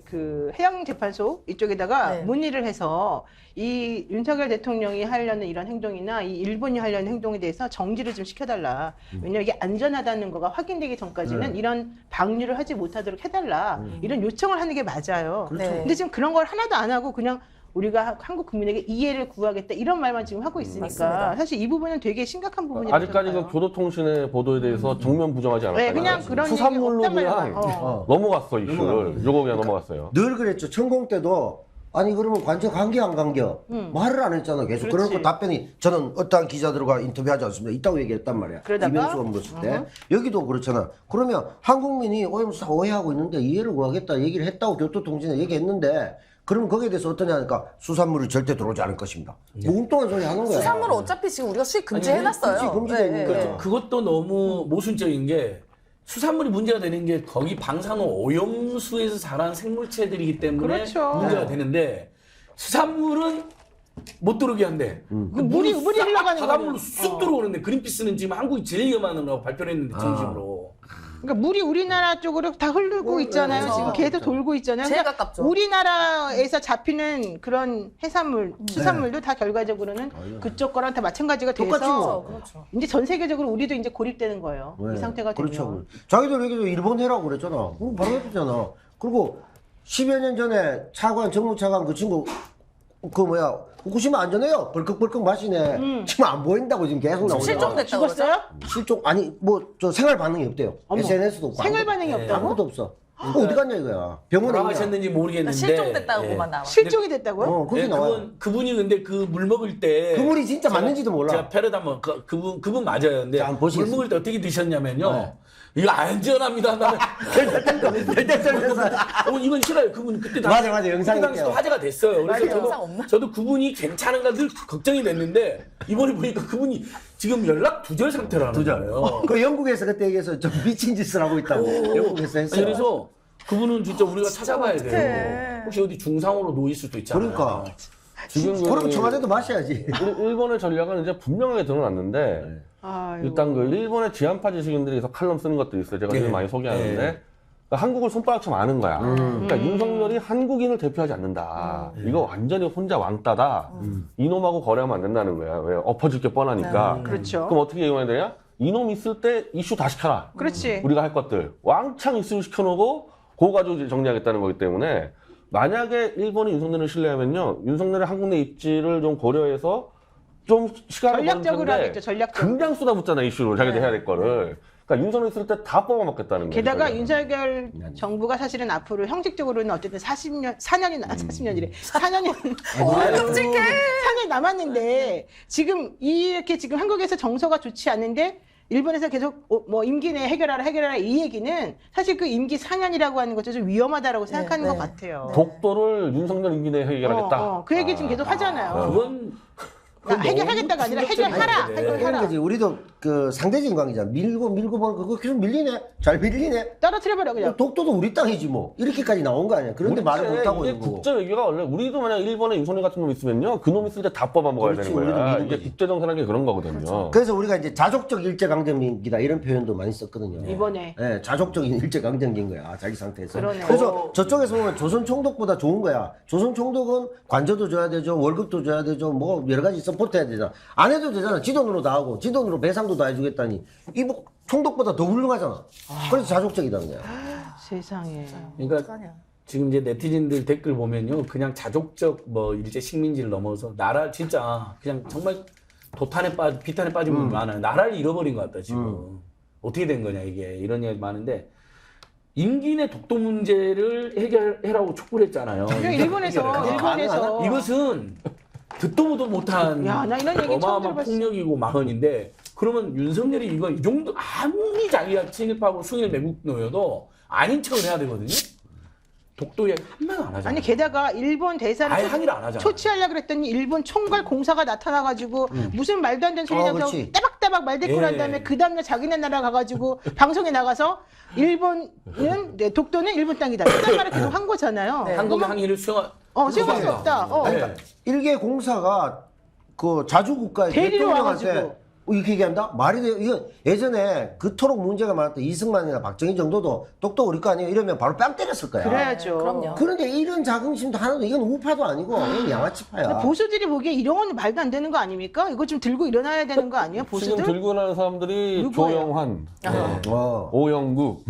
[SPEAKER 5] 그 해양재판소 이쪽에다가
[SPEAKER 2] 네.
[SPEAKER 5] 문의를 해서 이 윤석열 대통령이 하려는 이런 행동이나 이 일본이 하려는 행동에 대해서 정지를 좀 시켜달라. 왜냐면 이게 안전하다는 거가 확인되기 전까지는 이런 방류를 하지 못하도록 해달라. 이런 요청을 하는 게 맞아요.
[SPEAKER 2] 네.
[SPEAKER 5] 근데 지금 그런 걸 하나도 안 하고 그냥 우리가 한국 국민에게 이해를 구하겠다 이런 말만 지금 하고 있으니까
[SPEAKER 2] 맞습니다.
[SPEAKER 5] 사실 이 부분은 되게 심각한 부분이라고
[SPEAKER 6] 아직까지 그
[SPEAKER 5] 생각해요.
[SPEAKER 6] 교도통신의 보도에 대해서 정면 부정하지 않았어요.
[SPEAKER 5] 네, 그냥 그런
[SPEAKER 6] 수산물로
[SPEAKER 5] 얘기 없단
[SPEAKER 6] 그냥
[SPEAKER 5] 말이야.
[SPEAKER 6] 넘어갔어 이슈를. 요거 그냥 넘어갔어요.
[SPEAKER 3] 늘 그랬죠. 천공 때도 아니 그러면 관저 관계 안 관계 말을 안 했잖아. 계속
[SPEAKER 5] 그렇지.
[SPEAKER 3] 그러고 답변이 저는 어떠한 기자들과 인터뷰하지 않습니다. 있다고 얘기했단 말이야.
[SPEAKER 5] 그러다가?
[SPEAKER 3] 이명수가 물었을 때 여기도 그렇잖아. 그러면 한국민이 오염수 다 오해하고 있는데 이해를 구하겠다 얘기를 했다고 교토통신에 얘기했는데 그러면 거기에 대해서 어떠냐 하니까 수산물이 절대 들어오지 않을 것입니다. 뭐 엉뚱한 소리 하는 거야.
[SPEAKER 2] 수산물은 어차피 지금 우리가 수입 금지해놨어요.
[SPEAKER 3] 금지돼 있는 거죠.
[SPEAKER 4] 그것도 너무 모순적인 게 수산물이 문제가 되는 게 거기 방사능 오염수에서 자란 생물체들이기 때문에
[SPEAKER 5] 그렇죠.
[SPEAKER 4] 문제가 되는데 수산물은 못 들어오게 한대.
[SPEAKER 5] 그 물이 흘러가는
[SPEAKER 4] 바닷물로
[SPEAKER 5] 거는.
[SPEAKER 4] 쑥 들어오는데 그린피스는 지금 한국이 제일 위험하다고 발표를 했는데 정식으로.
[SPEAKER 5] 그러니까 물이 우리나라 쪽으로 다 흐르고 있잖아요.
[SPEAKER 2] 그렇죠.
[SPEAKER 5] 지금 계속 돌고 있잖아요.
[SPEAKER 2] 제일
[SPEAKER 5] 그러니까
[SPEAKER 2] 가깝죠.
[SPEAKER 5] 우리나라에서 잡히는 그런 해산물, 수산물도 다 결과적으로는 그쪽 거랑 다 마찬가지가
[SPEAKER 3] 똑같이
[SPEAKER 5] 돼서
[SPEAKER 3] 뭐.
[SPEAKER 2] 그렇죠.
[SPEAKER 5] 이제 전 세계적으로 우리도 이제 고립되는 거예요.
[SPEAKER 3] 네.
[SPEAKER 5] 이 상태가 되면.
[SPEAKER 3] 그렇죠. 자기들 얘기도 일본 해라고 그랬잖아. 그럼 바로 했잖아. 그리고 10여 년 전에 차관, 정무차관 그 친구, 그 뭐야, 후쿠시마 안전해요. 벌컥벌컥 마시네. 지금 안 보인다고 지금 계속 나오잖아.
[SPEAKER 2] 실종됐다고
[SPEAKER 5] 죽었어요?
[SPEAKER 3] 실종, 아니, 뭐, 저 생활 반응이 없대요.
[SPEAKER 5] 어머.
[SPEAKER 3] SNS도 없고.
[SPEAKER 5] 생활 반응이 없다고?
[SPEAKER 3] 아무것도 없어. 어디 갔냐 이거야. 병원에 있냐.
[SPEAKER 4] 돌아가셨는지 모르겠는데
[SPEAKER 2] 실종됐다고만 나와.
[SPEAKER 5] 실종이 됐다고요?
[SPEAKER 3] 그렇게
[SPEAKER 4] 네,
[SPEAKER 3] 나와요.
[SPEAKER 4] 그분이 근데 그 물 먹을 때
[SPEAKER 3] 그 물이 진짜 맞는지도 몰라.
[SPEAKER 4] 제가 패러다면 그분 맞아요. 근데
[SPEAKER 3] 자, 한번
[SPEAKER 4] 물
[SPEAKER 3] 보시겠습니다.
[SPEAKER 4] 먹을 때 어떻게 드셨냐면요.
[SPEAKER 3] 네.
[SPEAKER 4] 이거 안전합니다. 나는 이건 싫어요. 그분 그때
[SPEAKER 3] 맞아, 맞아. 영상이
[SPEAKER 4] 그때 당시도
[SPEAKER 3] 있대요.
[SPEAKER 4] 화제가 됐어요.
[SPEAKER 2] 맞아요.
[SPEAKER 4] 그래서
[SPEAKER 2] 영상 없나?
[SPEAKER 4] 저도 그분이 괜찮은가 늘 걱정이 됐는데 이번에 보니까 그분이 지금 연락 두절 상태라는 거예요.
[SPEAKER 3] 그 영국에서 그때 얘기해서 좀 미친 짓을 하고 있다고. 영국에서 했어요.
[SPEAKER 4] 아니, 그래서 그분은 진짜 우리가 찾아봐야
[SPEAKER 2] 어떡해.
[SPEAKER 4] 돼요. 혹시 어디 중상으로 놓일 수도 있잖아요.
[SPEAKER 3] 그러니까.
[SPEAKER 6] 지금
[SPEAKER 3] 그럼 청와대도 마셔야지.
[SPEAKER 6] 일본의 전략은 이제 분명하게 드러났는데
[SPEAKER 5] 아이고.
[SPEAKER 6] 일단 그 일본의 지한파 지식인들이 칼럼 쓰는 것도 있어요. 제가
[SPEAKER 4] 네.
[SPEAKER 6] 요즘 많이 소개하는데
[SPEAKER 4] 네.
[SPEAKER 6] 그러니까 한국을 손바닥처럼 아는 거야. 그러니까 윤석열이 한국인을 대표하지 않는다. 이거 완전히 혼자 왕따다. 이놈하고 거래하면 안 된다는 거야. 왜 엎어질 게 뻔하니까.
[SPEAKER 5] 그렇죠.
[SPEAKER 6] 그럼 어떻게 이용해야 되냐? 이놈 있을 때 이슈 다 시켜라.
[SPEAKER 5] 그렇지.
[SPEAKER 6] 우리가 할 것들 왕창 이슈를 시켜놓고 그거 가지고 정리하겠다는 거기 때문에 만약에 일본이 윤석열을 신뢰하면요, 윤석열의 한국 내 입지를 좀 고려해서 좀 시간을
[SPEAKER 5] 전략적으로
[SPEAKER 6] 버는
[SPEAKER 5] 하겠죠. 전략적으로.
[SPEAKER 6] 그냥 쏟아붓잖아 이슈를 자기들 해야 될 거를. 그러니까 윤석열 있을 때 다 뽑아먹겠다는 거예요.
[SPEAKER 5] 게다가
[SPEAKER 6] 저희가.
[SPEAKER 5] 윤석열 정부가 사실은 앞으로 형식적으로는 어쨌든 40년이래. 4년이
[SPEAKER 2] 끔찍해.
[SPEAKER 5] 4년 남았는데 지금 이렇게 지금 한국에서 정서가 좋지 않은데 일본에서 계속 뭐 임기 내에 해결하라 이 얘기는 사실 그 임기 4년이라고 하는 것도 좀 위험하다라고 생각하는
[SPEAKER 2] 네.
[SPEAKER 5] 것 같아요.
[SPEAKER 6] 독도를 윤석열 임기 내에 해결하겠다.
[SPEAKER 5] 그 얘기 지금 계속 하잖아요.
[SPEAKER 4] 그건
[SPEAKER 5] 해결하겠다가 아니라 해결하라.
[SPEAKER 4] 충격적인
[SPEAKER 3] 그런
[SPEAKER 5] 해결하라.
[SPEAKER 3] 거지. 우리도 그 상대적인 관계잖아. 밀고 보면 그거 계속 밀리네. 잘 밀리네.
[SPEAKER 5] 떨어뜨려버려 그냥.
[SPEAKER 3] 독도도 우리 땅이지 뭐. 이렇게까지 나온 거 아니야. 그런데 말을 못하고
[SPEAKER 6] 이게
[SPEAKER 3] 있는 거고.
[SPEAKER 6] 국제 외교가 원래 우리도 만약 일본에 윤석열 같은 놈 있으면요, 그 놈 있을 때 다 뽑아 먹어야
[SPEAKER 3] 그렇지,
[SPEAKER 6] 되는 거야.
[SPEAKER 3] 우리도 미는
[SPEAKER 6] 이게
[SPEAKER 3] 거지.
[SPEAKER 6] 국제 정세라는 게 그런 거거든요.
[SPEAKER 3] 그래서 우리가 이제 자족적 일제강점기다 이런 표현도 많이 썼거든요.
[SPEAKER 5] 이번에.
[SPEAKER 3] 네, 자족적인 일제강점기인 거야. 자기 상태에서.
[SPEAKER 5] 그러네.
[SPEAKER 3] 그래서 저쪽에서 보면 조선 총독보다 좋은 거야. 조선 총독은 관저도 줘야 되죠. 월급도 줘야 되죠. 뭐 여러 가지 서포트 해야 되잖아. 안 해도 되잖아. 지 돈으로 다 하고. 지 돈으로 배상도 다 해주겠다니. 이 총독보다 더 훌륭하잖아. 그래서 자족적이라는 거야.
[SPEAKER 5] 세상에.
[SPEAKER 4] 그러니까
[SPEAKER 2] 어떡하냐.
[SPEAKER 4] 지금 이제 네티즌들 댓글 보면요, 그냥 자족적 뭐 일제 식민지를 넘어서 나라 진짜 그냥 정말 비탄에 빠진 분이 많아요. 나라를 잃어버린 것 같다 지금. 어떻게 된 거냐 이게 이런 이야기 많은데 임기 내 독도 문제를 해결해라고 촉구를 했잖아요.
[SPEAKER 5] 일본에서
[SPEAKER 4] 이것은 듣도 보도 못한
[SPEAKER 5] 야, 나 이런 얘기 처음
[SPEAKER 4] 어마어마한
[SPEAKER 5] 들어봤어.
[SPEAKER 4] 폭력이고 망언인데 그러면 윤석열이 이거 이 정도 아무리 자기가 친일파고 순일 매국노여도 아닌 척을 해야 되거든요. 독도 얘기 한마디 안 하잖아요.
[SPEAKER 5] 아니 게다가 일본 대사를
[SPEAKER 4] 아예 항의를 안 하잖아.
[SPEAKER 5] 초치하려고 그랬더니 일본 총괄 공사가 나타나가지고 무슨 말도 안 되는 소리 나서
[SPEAKER 3] 그렇지.
[SPEAKER 5] 따박따박 말대꾸를 한
[SPEAKER 4] 예.
[SPEAKER 5] 다음에 그 다음날 자기네 나라 가가지고 방송에 나가서 독도는 일본 땅이다 이딴 말을 계속 한 거잖아요.
[SPEAKER 2] 네.
[SPEAKER 4] 한국의
[SPEAKER 5] 그러면
[SPEAKER 4] 항의를
[SPEAKER 5] 수용할 수 없다.
[SPEAKER 3] 일개 공사가 그 자주국가의
[SPEAKER 5] 대리로
[SPEAKER 3] 대통령한테
[SPEAKER 5] 와가지고.
[SPEAKER 3] 이렇게 얘기한다? 말이 돼요? 이거 예전에 그토록 문제가 많았던 이승만이나 박정희 정도도 독도 우리 거 아니에요? 이러면 바로 뺨 때렸을 거야.
[SPEAKER 5] 그래야죠.
[SPEAKER 2] 그럼요.
[SPEAKER 3] 그런데 이런 자긍심도 하나도, 이건 우파도 아니고, 이건 양아치파야.
[SPEAKER 5] 보수들이 보기에 이런 건 말도 안 되는 거 아닙니까? 이거 좀 들고 일어나야 되는 거 아니에요?
[SPEAKER 6] 지금
[SPEAKER 5] 보수들?
[SPEAKER 6] 들고 나는 사람들이
[SPEAKER 5] 누구예요?
[SPEAKER 6] 조영환,
[SPEAKER 3] 어.
[SPEAKER 6] 오영국,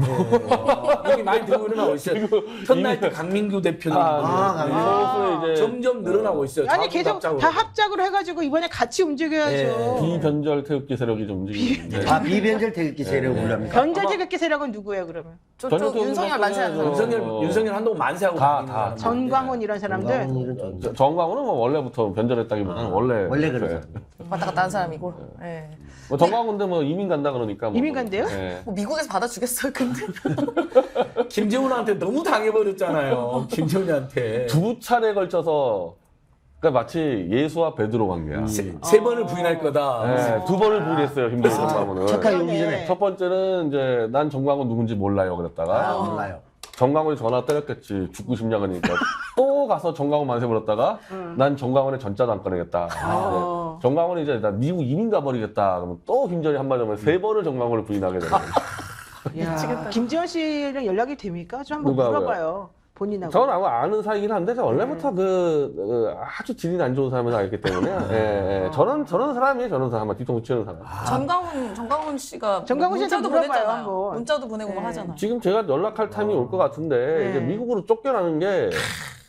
[SPEAKER 4] 여기 많이 들고 일어나고 있어요. 첫날 강민규 대표님
[SPEAKER 3] 강민규.
[SPEAKER 6] 이제
[SPEAKER 4] 점점 늘어나고 있어요.
[SPEAKER 5] 아니 계속
[SPEAKER 4] 자급자족으로.
[SPEAKER 5] 다 합작으로 해가지고 이번에 같이 움직여야죠.
[SPEAKER 6] 비변절 태극기 세력이 좀 움직이는데.
[SPEAKER 3] 아, 비변절 태극기 세력 우려합니까?
[SPEAKER 5] 변절 태극기 세력은 누구예요 그러면?
[SPEAKER 2] 저쪽
[SPEAKER 6] 전혀
[SPEAKER 2] 윤석열 만세하는
[SPEAKER 6] 저-
[SPEAKER 2] 사람.
[SPEAKER 4] 윤석열 한동안 만세하고
[SPEAKER 6] 다,
[SPEAKER 4] 다니는
[SPEAKER 6] 다.
[SPEAKER 4] 사람들.
[SPEAKER 5] 전광훈 이런 사람들?
[SPEAKER 3] 이런 쪽.
[SPEAKER 6] 정광훈은 뭐 원래부터 변절했다기보다는 원래
[SPEAKER 3] 그러죠.
[SPEAKER 2] 왔다 갔다 한 사람이고. 예.
[SPEAKER 6] 뭐 정광훈도 뭐 이민 간다 그러니까. 뭐.
[SPEAKER 5] 이민 간대요?
[SPEAKER 6] 예.
[SPEAKER 2] 뭐 미국에서 받아주겠어요, 근데.
[SPEAKER 4] 김정은한테 너무 당해버렸잖아요. 김정은한테
[SPEAKER 6] 두 차례에 걸쳐서 그러니까 마치 예수와 베드로 관계야.
[SPEAKER 4] 세 번을 부인할 거다.
[SPEAKER 6] 네, 두 번을 부인했어요, 김대중 정광훈은.
[SPEAKER 3] 착하게 오기
[SPEAKER 5] 그러네.
[SPEAKER 3] 전에.
[SPEAKER 6] 첫 번째는 이제 난 정광훈 누군지 몰라요 그랬다가
[SPEAKER 3] 몰라요.
[SPEAKER 6] 정광훈이 전화 때렸겠지. 죽고 싶냐 그러니까 또 가서 정광훈 만세 불렀다가 난 정광훈의 전자도 안 꺼내겠다. 네. 정광훈이 이제 나 미국 이민 가버리겠다. 그러면 또 김전이 한마디 하면 세 번을 정광훈을 부인하게 되는.
[SPEAKER 5] 야, 김지원 씨랑 연락이 됩니까? 좀 한번
[SPEAKER 6] 누가요?
[SPEAKER 5] 물어봐요. 본인하고.
[SPEAKER 6] 저는 아마 아는 사이긴 한데 제가 원래부터 아주 질이 안 좋은 사람을 알기 때문에 저는 사람이에요. 저는 사람 뒤통수 치는 사람.
[SPEAKER 2] 정강훈 씨가
[SPEAKER 5] 정강훈 씨한테
[SPEAKER 2] 문자도
[SPEAKER 5] 물어봐요,
[SPEAKER 2] 보냈잖아요.
[SPEAKER 5] 한번.
[SPEAKER 2] 문자도 보내고 막
[SPEAKER 5] 네.
[SPEAKER 2] 하잖아요.
[SPEAKER 6] 지금 제가 연락할 타임이 올 것 같은데
[SPEAKER 5] 네.
[SPEAKER 6] 이제 미국으로 쫓겨나는 게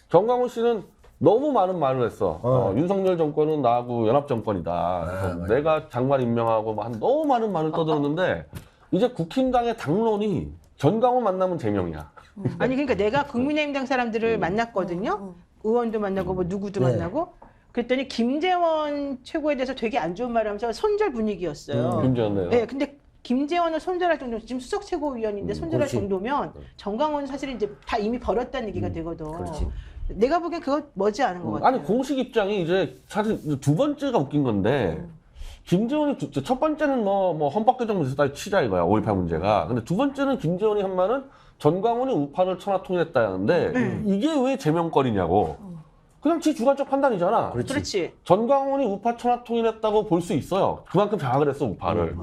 [SPEAKER 6] 정강훈 씨는 너무 많은 말을 했어. 윤석열 정권은 나하고 연합 정권이다. 그래서 내가 장관 임명하고 뭐 너무 많은 말을 떠들었는데 이제 국힘당의 당론이 전강훈 만나면 제명이야.
[SPEAKER 5] 아니 그러니까 내가 국민의힘당 사람들을 만났거든요. 의원도 만나고 뭐 누구도
[SPEAKER 3] 네.
[SPEAKER 5] 만나고 그랬더니 김재원 최고에 대해서 되게 안 좋은 말을 하면서 손절 분위기였어요.
[SPEAKER 6] 김재원네요.
[SPEAKER 5] 네, 근데 김재원을 손절할 정도 지금 수석 최고위원인데 손절할
[SPEAKER 3] 그렇지.
[SPEAKER 5] 정도면 정강훈은 사실은 이제 다 이미 버렸다는 얘기가 되거든.
[SPEAKER 3] 그렇지.
[SPEAKER 5] 내가 보기엔 그거 머지 않은 것 같아.
[SPEAKER 6] 아니 공식 입장이 이제 사실 두 번째가 웃긴 건데 김재원이 첫 번째는 뭐 헌법 개정문에서 다 치자 이거야 5.18 문제가. 근데 두 번째는 김재원이 한 말은 전광훈이 우파를 천하통일했다는데 이게 왜 제명거리냐고. 그냥 지 주관적 판단이잖아.
[SPEAKER 5] 그렇지.
[SPEAKER 6] 전광훈이 우파 천하통일했다고 볼 수 있어요. 그만큼 장악을 했어 우파를.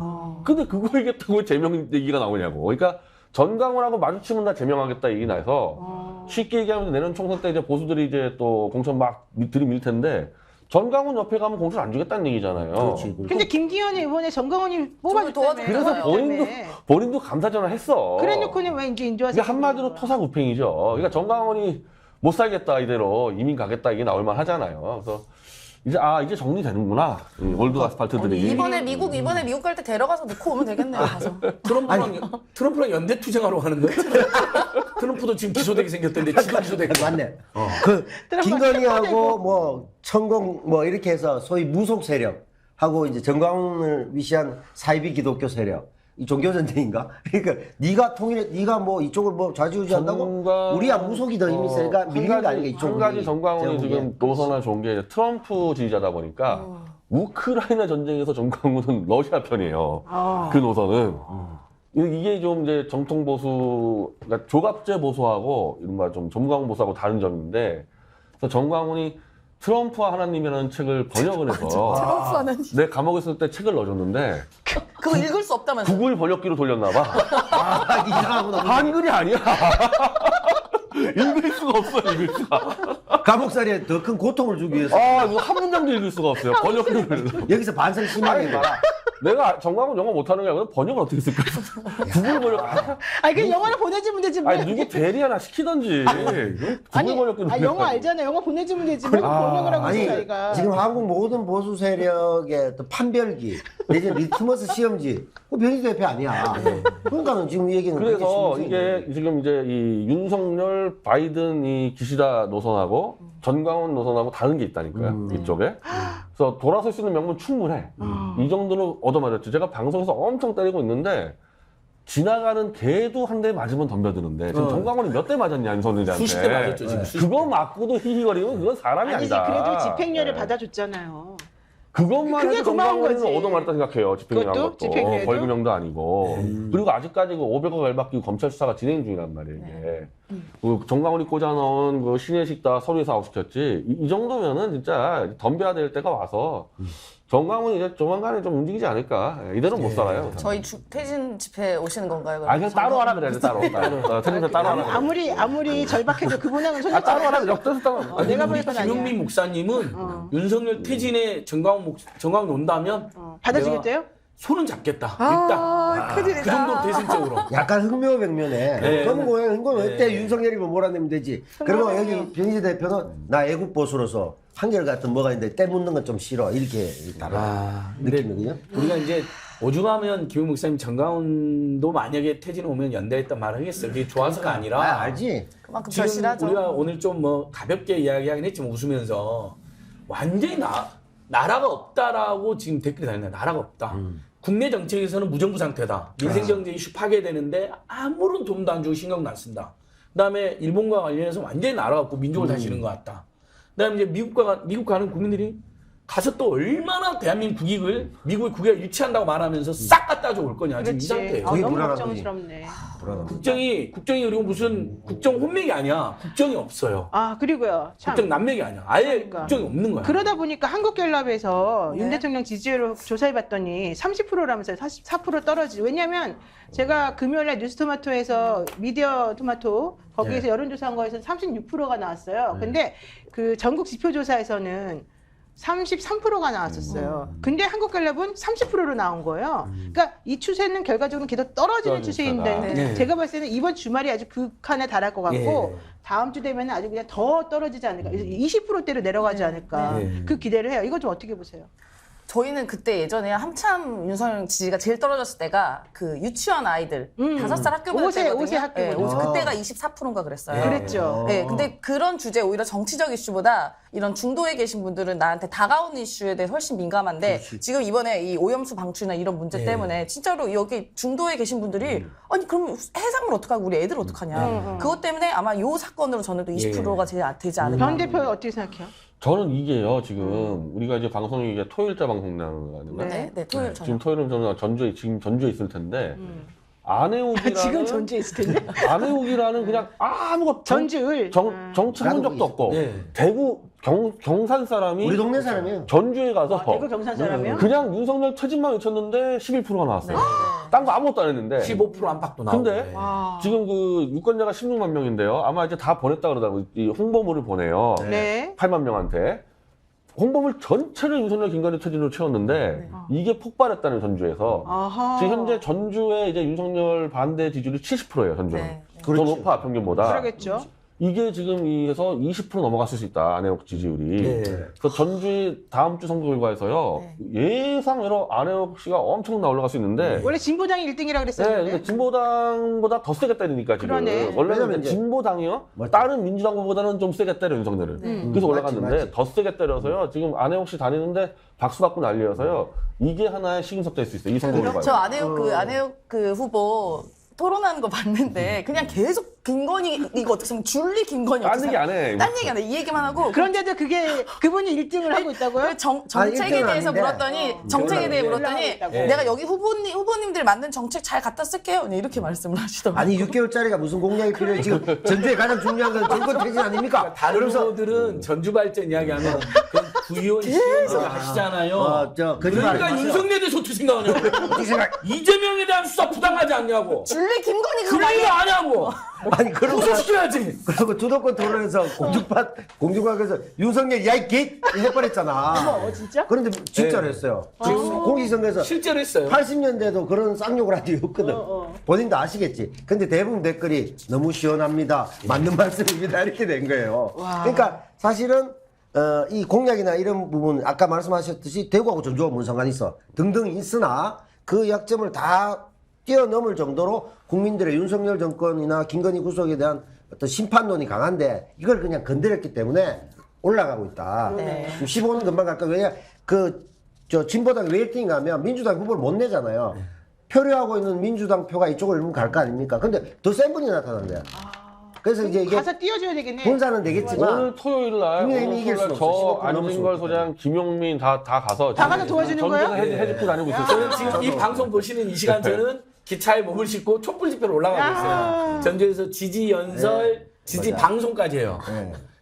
[SPEAKER 6] 근데 그거 얘기했다고 왜 제명 얘기가 나오냐고. 그러니까 전광훈하고 마주치면 다 제명하겠다 얘기 나서 쉽게 얘기하면 내년 총선 때 이제 보수들이 이제 또 공천 막 들이밀 텐데 전광훈 옆에 가면 공천 안 주겠다는 얘기잖아요.
[SPEAKER 3] 그렇지.
[SPEAKER 5] 근데 김기현이 이번에 정강훈이 뽑아줬다며.
[SPEAKER 2] 도와줬잖아요.
[SPEAKER 6] 그래서 본인도 감사 전화 했어.
[SPEAKER 5] 그래 놓고는 왜 이제 인조하세요?
[SPEAKER 6] 이게 한마디로 토사구팽이죠. 그러니까 전광훈이 못 살겠다 이대로 이민 가겠다 이게 나올만 하잖아요. 그래서 이제 정리되는구나. 이 올드 아스팔트들이.
[SPEAKER 2] 이번에 미국 갈 때 데려가서 놓고 오면 되겠네요. 가서.
[SPEAKER 4] 트럼프랑 연대 투쟁하러 가는 거예요? 트럼프도 지금 기소되게 생겼던데 지금 기소되게.
[SPEAKER 3] 맞네. 김건희하고 뭐 천공 뭐 이렇게 해서 소위 무속 세력하고 이제 정광훈을 위시한 사이비 기독교 세력. 이 종교 전쟁인가? 그러니까 네가 뭐 이쪽을 뭐 좌지우지한다고 우리야 무속이 더 힘이 세니까 밀린 거 아닌가 이쪽으로.
[SPEAKER 6] 한 가지 정광훈이 지금 노선을 좋은 게 트럼프 지지자다 보니까 우크라이나 전쟁에서 정광훈은 러시아 편이에요. 그 노선은. 이게 좀 이제 정통 보수, 그러니까 조갑제 보수하고 이른바 좀 정광훈 보수하고 다른 점인데, 그래서 정광훈이 트럼프와 하나님이라는 책을 번역을 해서
[SPEAKER 2] 트럼프 하나님.
[SPEAKER 6] 내 감옥에 있을 때 책을 넣어줬는데
[SPEAKER 2] 그거 읽을 수 없다면서.
[SPEAKER 6] 구글 번역기로 돌렸나 봐.
[SPEAKER 3] 이상하구나.
[SPEAKER 6] 한글이 아니야. 읽을 수가 없어, 읽을 수가.
[SPEAKER 3] 감옥살이에 더 큰 고통을 주기 위해서
[SPEAKER 6] 이거 한 문장도 읽을 수가 없어요. 번역기로 돌려서.
[SPEAKER 3] 여기서 반성 심하게 봐라.
[SPEAKER 6] 내가 정광훈 영어 못하는 게 아니라 번역을 어떻게 쓸까? 구글 번역.
[SPEAKER 5] 아니 그 영어를 보내주면 되지. 뭐.
[SPEAKER 6] 누구 대리 하나 시키던지. 구글 번역기로.
[SPEAKER 5] 영어 알잖아. 영어 보내주면 되지. 뭐 번역을 하고 있어 자기가.
[SPEAKER 3] 지금 한국 모든 보수 세력의 또 판별기 내지 리트머스 시험지 그 변희재 대표 아니야. 그러니까는 지금 이 얘기는
[SPEAKER 6] 그래서
[SPEAKER 3] 그렇게
[SPEAKER 6] 이게 지금 이제 이 윤석열, 바이든 이 기시다 노선하고 전광훈 노선하고 다른 게 있다니까요. 이쪽에. 그래서 돌아설 수 있는 명분 충분해. 이 정도로 얻어맞았죠. 제가 방송에서 엄청 때리고 있는데 지나가는 개도 한 대 맞으면 덤벼드는데 지금 정광훈이 몇 대 맞았냐 윤석열한테.
[SPEAKER 4] 수십 대 맞았죠 지금.
[SPEAKER 6] 그거 맞고도 히히거리면 그건 사람이
[SPEAKER 5] 아니지.
[SPEAKER 6] 아니다.
[SPEAKER 5] 그래도 집행유예를
[SPEAKER 6] 네.
[SPEAKER 5] 받아줬잖아요.
[SPEAKER 6] 그것만
[SPEAKER 5] 그게
[SPEAKER 6] 해도
[SPEAKER 5] 고마운
[SPEAKER 6] 정광훈은
[SPEAKER 5] 거지.
[SPEAKER 6] 얻어맞았다 생각해요. 집행유예 한
[SPEAKER 5] 그것도?
[SPEAKER 6] 것도.
[SPEAKER 5] 집행유예도?
[SPEAKER 6] 벌금형도 아니고. 그리고 아직까지 그 500억 열받기 구검찰 수사가 진행 중이란 말이에요. 이게. 그 정광훈이 꽂아놓은 그 신예식다 서류 사업시켰지. 이 정도면은 진짜 덤벼야 될 때가 와서 정광훈이 이제 조만간에 좀 움직이지 않을까. 이대로 못 살아요.
[SPEAKER 2] 저희 퇴진 집회 오시는 건가요? 그럼?
[SPEAKER 6] 그냥 따로 하라 그래야지 따로. 퇴진자 따로 하라 그래.
[SPEAKER 5] 아무리 절박해도 그분하고는 손
[SPEAKER 6] 따로 하라 그래. 역대서 따로.
[SPEAKER 5] 내가
[SPEAKER 4] 우리
[SPEAKER 5] 보니까 아니야.
[SPEAKER 4] 김용민 목사님은 윤석열 퇴진에 정광훈 온다면
[SPEAKER 5] 받아주겠대요?
[SPEAKER 4] 손은 잡겠다. 일단
[SPEAKER 2] 큰일이다.
[SPEAKER 4] 그 정도 대승적으로.
[SPEAKER 3] 약간 흥묘백면에
[SPEAKER 4] 네.
[SPEAKER 3] 그럼 뭐야 이건
[SPEAKER 4] 네.
[SPEAKER 3] 어때 윤석열이면 몰아내면 되지. 그리고 여기 변희재 대표는 나 애국 보수로서 한결같은 뭐가 있는데 때 묻는 건 좀 싫어 이렇게
[SPEAKER 4] 근데
[SPEAKER 3] 느낌이거든요.
[SPEAKER 4] 우리가 이제 오죽하면 김용민 목사님 정광훈도 만약에 퇴진 오면 연대했단 말을 하겠어요. 그게 좋아서가 아니라
[SPEAKER 3] 알지.
[SPEAKER 2] 그만큼
[SPEAKER 4] 지금
[SPEAKER 2] 절실하죠.
[SPEAKER 4] 우리가 오늘 좀 뭐 가볍게 이야기하긴 했지만 웃으면서 완전히 나라가 없다라고 지금 댓글이 달리네. 나라가 없다. 국내 정책에서는 무정부 상태다. 민생경제 이슈 파괴되는데 아무런 도움도 안 주고 신경도 안 쓴다. 그다음에 일본과 관련해서 완전히 나라가 없고 민족을 다스리는 것 같다. 그다음에 이제 미국 가는 국민들이 가서 또 얼마나 대한민국 국익을 미국의 국익을 유치한다고 말하면서 싹 갖다 줘 올 거냐 지금 이
[SPEAKER 5] 그렇지.
[SPEAKER 4] 상태예요.
[SPEAKER 5] 너무
[SPEAKER 3] 불안한
[SPEAKER 5] 걱정스럽네.
[SPEAKER 4] 국정이 그리고 무슨 국정 혼맥이 아니야. 국정이 없어요.
[SPEAKER 5] 아 그리고요. 참.
[SPEAKER 4] 국정 난맥이 아니야. 아예
[SPEAKER 5] 그러니까.
[SPEAKER 4] 국정이 없는 거야.
[SPEAKER 5] 그러다 보니까 한국갤럽에서
[SPEAKER 2] 네.
[SPEAKER 5] 윤 대통령 지지율을 조사해봤더니 30%라면서요. 44% 떨어지죠. 왜냐하면 제가 금요일날 뉴스토마토에서 미디어 토마토 거기에서 여론조사한 거에서 36%가 나왔어요. 근데 그 전국 지표조사에서는 33%가 나왔었어요. 근데 한국갤럽은 30%로 나온 거예요. 그러니까 이 추세는 결과적으로 계속 떨어지는
[SPEAKER 6] 떨어질
[SPEAKER 5] 추세인데
[SPEAKER 6] 거다.
[SPEAKER 4] 네.
[SPEAKER 5] 제가 봤을 때는 이번 주말이 아주 극한에 달할 것 같고
[SPEAKER 4] 예.
[SPEAKER 5] 다음 주 되면 아주 그냥 더 떨어지지 않을까. 20%대로 내려가지 않을까.
[SPEAKER 4] 네.
[SPEAKER 5] 그 기대를 해요. 이거 좀 어떻게 보세요?
[SPEAKER 2] 저희는 그때 예전에 한참 윤석열 지지가 제일 떨어졌을 때가 그 유치원 아이들 5살 학교 보낼
[SPEAKER 5] 오세
[SPEAKER 2] 때거든요.
[SPEAKER 5] 학교
[SPEAKER 2] 네,
[SPEAKER 5] 보낼
[SPEAKER 3] 때.
[SPEAKER 2] 그때가 24%인가 그랬어요.
[SPEAKER 5] 그랬죠.
[SPEAKER 2] 네, 근데 그런 주제 오히려 정치적 이슈보다 이런 중도에 계신 분들은 나한테 다가오는 이슈에 대해 훨씬 민감한데 지금 이번에 이 오염수 방출이나 이런 문제 때문에 진짜로 여기 중도에 계신 분들이 아니 그럼 해산물 어떡하고 우리 애들 어떡하냐. 그것 때문에 아마 요 사건으로 저는 또 20%가 되지 않을까.
[SPEAKER 5] 변 대표 어떻게 생각해요?
[SPEAKER 6] 저는 이게요, 지금 우리가 이제 방송이 이제 토요일자 방송 나오는 거 아닌가?
[SPEAKER 2] 네, 네, 토요일 저녁.
[SPEAKER 6] 지금 토요일은 저는 지금 전주에 있을 텐데 안혜욱이라는
[SPEAKER 5] 지금 전주에 있을 텐데.
[SPEAKER 6] 안혜욱이라는 그냥 아무것도
[SPEAKER 5] 전주을.
[SPEAKER 6] 정치 해본 적도 없고
[SPEAKER 4] 네.
[SPEAKER 6] 대구 경산 사람이
[SPEAKER 3] 우리 동네 사람이에요.
[SPEAKER 6] 전주에 가서
[SPEAKER 5] 대구 경산 사람이요?
[SPEAKER 6] 그냥 윤석열 처진만 외쳤는데 11%가 나왔어요. 딴 거 아무것도 안 했는데.
[SPEAKER 4] 15% 안팎도 나오고.
[SPEAKER 6] 근데
[SPEAKER 5] 와.
[SPEAKER 6] 지금 그 유권자가 16만 명인데요. 아마 이제 다 보냈다 그러더라고요. 이 홍보물을 보내요.
[SPEAKER 5] 네.
[SPEAKER 6] 8만 명한테. 홍보물 전체를 윤석열 김건희 처진으로 채웠는데 이게 폭발했다는 전주에서.
[SPEAKER 5] 아하.
[SPEAKER 6] 지금 현재 전주에 이제 윤석열 반대 지지율이 70%예요, 전주는.
[SPEAKER 2] 네.
[SPEAKER 6] 더 높아, 평균보다.
[SPEAKER 5] 그러겠죠.
[SPEAKER 6] 이게 지금 해서 20% 넘어갔을 수 있다, 안혜욱 지지율이.
[SPEAKER 4] 네.
[SPEAKER 6] 그래서 전주 다음 주 선거 결과에서요, 예상외로 안혜욱 씨가 엄청나 올라갈 수 있는데,
[SPEAKER 5] 원래 진보당이 1등이라
[SPEAKER 6] 네,
[SPEAKER 5] 그랬었는데.
[SPEAKER 6] 근데 진보당보다 더 세겠다 이러니까 지금.
[SPEAKER 5] 그러네.
[SPEAKER 6] 원래는
[SPEAKER 3] 왜냐면
[SPEAKER 6] 이제
[SPEAKER 3] 이제
[SPEAKER 6] 진보당이요,
[SPEAKER 3] 맞죠.
[SPEAKER 6] 다른 민주당 후보보다는 좀 세겠다 이래 윤석열은. 그래서 올라갔는데
[SPEAKER 3] 맞지.
[SPEAKER 6] 더 세겠다 이래서요, 지금 안혜욱 씨 다니는데 박수 받고 난리여서요, 이게 하나의 시금석 될 수 있어요, 이 선거 결과.
[SPEAKER 2] 저 안혜욱 그 후보 토론하는 거 봤는데 그냥 계속 김건희 이거 어떻게 생각? 줄리 김건희
[SPEAKER 6] 딴
[SPEAKER 2] 어떻게
[SPEAKER 6] 얘기 안 해.
[SPEAKER 2] 딴 얘기 안 해. 이 얘기만 하고
[SPEAKER 5] 그런데도 그분이 1등을 하고 있다고요?
[SPEAKER 2] 그 정책에
[SPEAKER 3] 1등은
[SPEAKER 2] 대해서
[SPEAKER 3] 아닌데.
[SPEAKER 2] 물었더니 정책에 대해
[SPEAKER 5] 올라가고
[SPEAKER 2] 물었더니
[SPEAKER 5] 있다고.
[SPEAKER 2] 내가 여기 후보님들 만든 정책 잘 갖다 쓸게요. 그냥 이렇게 말씀을 하시더라고요.
[SPEAKER 3] 아니 6개월짜리가 무슨 공약이 필요해? 지금 전주에 가장 중요한 건 정권 퇴진 아닙니까?
[SPEAKER 4] 다른 후보들은 전주 발전 이야기하면 그건 구의원 시의원 하시잖아요.
[SPEAKER 3] 거짓말.
[SPEAKER 4] 그러니까 윤석열에 대해서 어떻게 생각하냐고.
[SPEAKER 3] 어떻게 생각?
[SPEAKER 4] 이재명에 대한 수사 부당하지 않냐고.
[SPEAKER 2] 줄리 김건희 그거
[SPEAKER 4] 그
[SPEAKER 2] 많이
[SPEAKER 4] 얘기 안 하고.
[SPEAKER 3] 아니 그러고
[SPEAKER 4] 구속시켜야지.
[SPEAKER 3] 그리고 주도권 토론에서 공중파에서 윤석열 야이 개 해버렸잖아.
[SPEAKER 5] 진짜?
[SPEAKER 3] 그런데 진짜로 했어요. 지금 공식선거에서
[SPEAKER 4] 실제로 했어요.
[SPEAKER 3] 80년대도 그런 쌍욕을 한 적이 없거든. 본인도 아시겠지. 근데 대부분 댓글이 너무 시원합니다. 맞는 말씀입니다. 이렇게 된 거예요. 그러니까 사실은 이 공약이나 이런 부분 아까 말씀하셨듯이 대구하고 전주하고 무슨 상관이 있어. 등등 있으나 그 약점을 다 뛰어넘을 정도로 국민들의 윤석열 정권이나 김건희 구속에 대한 어떤 심판론이 강한데 이걸 그냥 건드렸기 때문에 올라가고 있다.
[SPEAKER 2] 네.
[SPEAKER 3] 15는 금방 갈까? 왜냐 진보당이 왜 1등인가 하면 민주당 후보를 못 내잖아요. 표류하고 있는 민주당 표가 이쪽으로 일부 갈 거 아닙니까? 근데 더 센 분이 나타난대요. 그래서 이제 이게
[SPEAKER 5] 가서 띄워줘야 되겠네.
[SPEAKER 3] 분산은 되겠지만
[SPEAKER 6] 오늘 토요일 날,
[SPEAKER 3] 국민의힘이 이길 수는 없어.
[SPEAKER 6] 저
[SPEAKER 3] 15% 넘을
[SPEAKER 6] 안진걸
[SPEAKER 3] 수는
[SPEAKER 6] 소장, 김용민 다 가서.
[SPEAKER 5] 다 가서 도와주는 거예요?
[SPEAKER 6] 전주에서 해집고 다니고 있어요.
[SPEAKER 4] 저는 지금 이 방송 보시는 이 시간 저는 기차에 몸을 싣고 촛불 집회로 올라가고 있어요. 전주에서 지지 연설, 지지 방송까지 해요.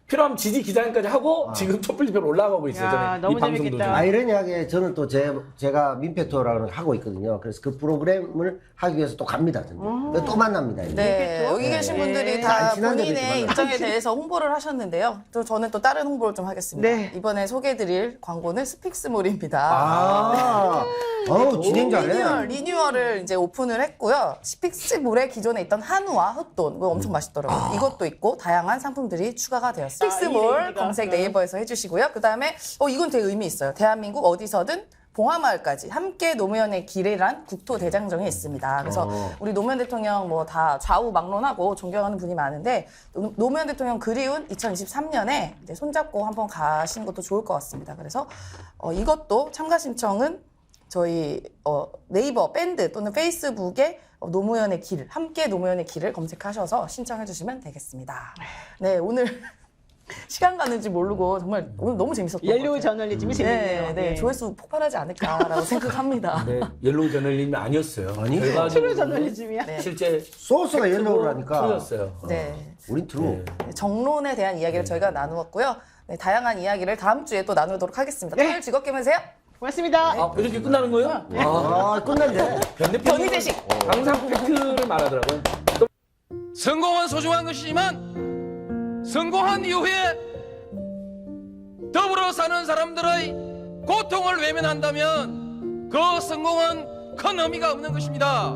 [SPEAKER 4] 필요하면 지지 기자회견까지 하고 지금 촛불 집회로 올라가고 있어요.
[SPEAKER 5] 야,
[SPEAKER 4] 저는
[SPEAKER 5] 너무
[SPEAKER 4] 이 방송도
[SPEAKER 5] 재밌겠다.
[SPEAKER 4] 좀.
[SPEAKER 3] 아이러니하게 저는 또 제가 민폐토라는 걸 하고 있거든요. 그래서 그 프로그램을 하기 위해서 또 갑니다. 또 만납니다. 이제.
[SPEAKER 2] 네, 여기 계신 분들이
[SPEAKER 3] 네.
[SPEAKER 2] 다
[SPEAKER 3] 친한 데도
[SPEAKER 2] 본인의
[SPEAKER 3] 있고
[SPEAKER 2] 입장에 대해서 홍보를 하셨는데요. 또 저는 또 다른 홍보를 좀 하겠습니다.
[SPEAKER 5] 네.
[SPEAKER 2] 이번에 소개해드릴 광고는 스픽스몰입니다.
[SPEAKER 3] 아, 진행 잘해.
[SPEAKER 2] 리뉴얼을 이제 오픈을 했고요. 스픽스몰에 기존에 있던 한우와 흑돈, 이거 엄청 맛있더라고요. 이것도 있고 다양한 상품들이 추가가 되었어요. 스픽스몰 검색 네이버에서 해주시고요. 그 다음에 이건 되게 의미 있어요. 대한민국 어디서든 봉하마을까지 함께 노무현의 길이란 국토대장정이 있습니다. 그래서 우리 노무현 대통령 뭐 다 좌우 막론하고 존경하는 분이 많은데 노무현 대통령 그리운 2023년에 이제 손잡고 한번 가시는 것도 좋을 것 같습니다. 그래서 이것도 참가 신청은 저희 네이버 밴드 또는 페이스북에 노무현의 길, 함께 노무현의 길을 검색하셔서 신청해 주시면 되겠습니다. 네, 오늘 시간 가는지 모르고 정말 오늘 너무 재밌었던 것
[SPEAKER 5] 옐로우
[SPEAKER 2] 같아요.
[SPEAKER 5] 저널리즘이 재밌네요.
[SPEAKER 2] 네, 조회수 폭발하지 않을까라고 생각합니다.
[SPEAKER 4] 네, 옐로우 저널리즘이 아니었어요.
[SPEAKER 3] 아니죠.
[SPEAKER 4] 결과적으로
[SPEAKER 5] 트루 저널리즘이야.
[SPEAKER 2] 네.
[SPEAKER 4] 실제
[SPEAKER 3] 소스가 옐로우라니까.
[SPEAKER 4] 틀렸어요.
[SPEAKER 2] 네.
[SPEAKER 3] 우린 트루.
[SPEAKER 2] 정론에 대한 이야기를 저희가 나누었고요. 네, 다양한 이야기를 다음 주에 또 나누도록 하겠습니다.
[SPEAKER 5] 네.
[SPEAKER 2] 토요일 즐겁게 보내세요.
[SPEAKER 5] 고맙습니다.
[SPEAKER 4] 아, 이렇게 끝나는 거예요?
[SPEAKER 3] 아, 끝났네.
[SPEAKER 2] 변희재식.
[SPEAKER 4] 항상 팩트를 말하더라고요.
[SPEAKER 1] 성공은 소중한 것이지만 성공한 이후에 더불어 사는 사람들의 고통을 외면한다면 그 성공은 큰 의미가 없는 것입니다.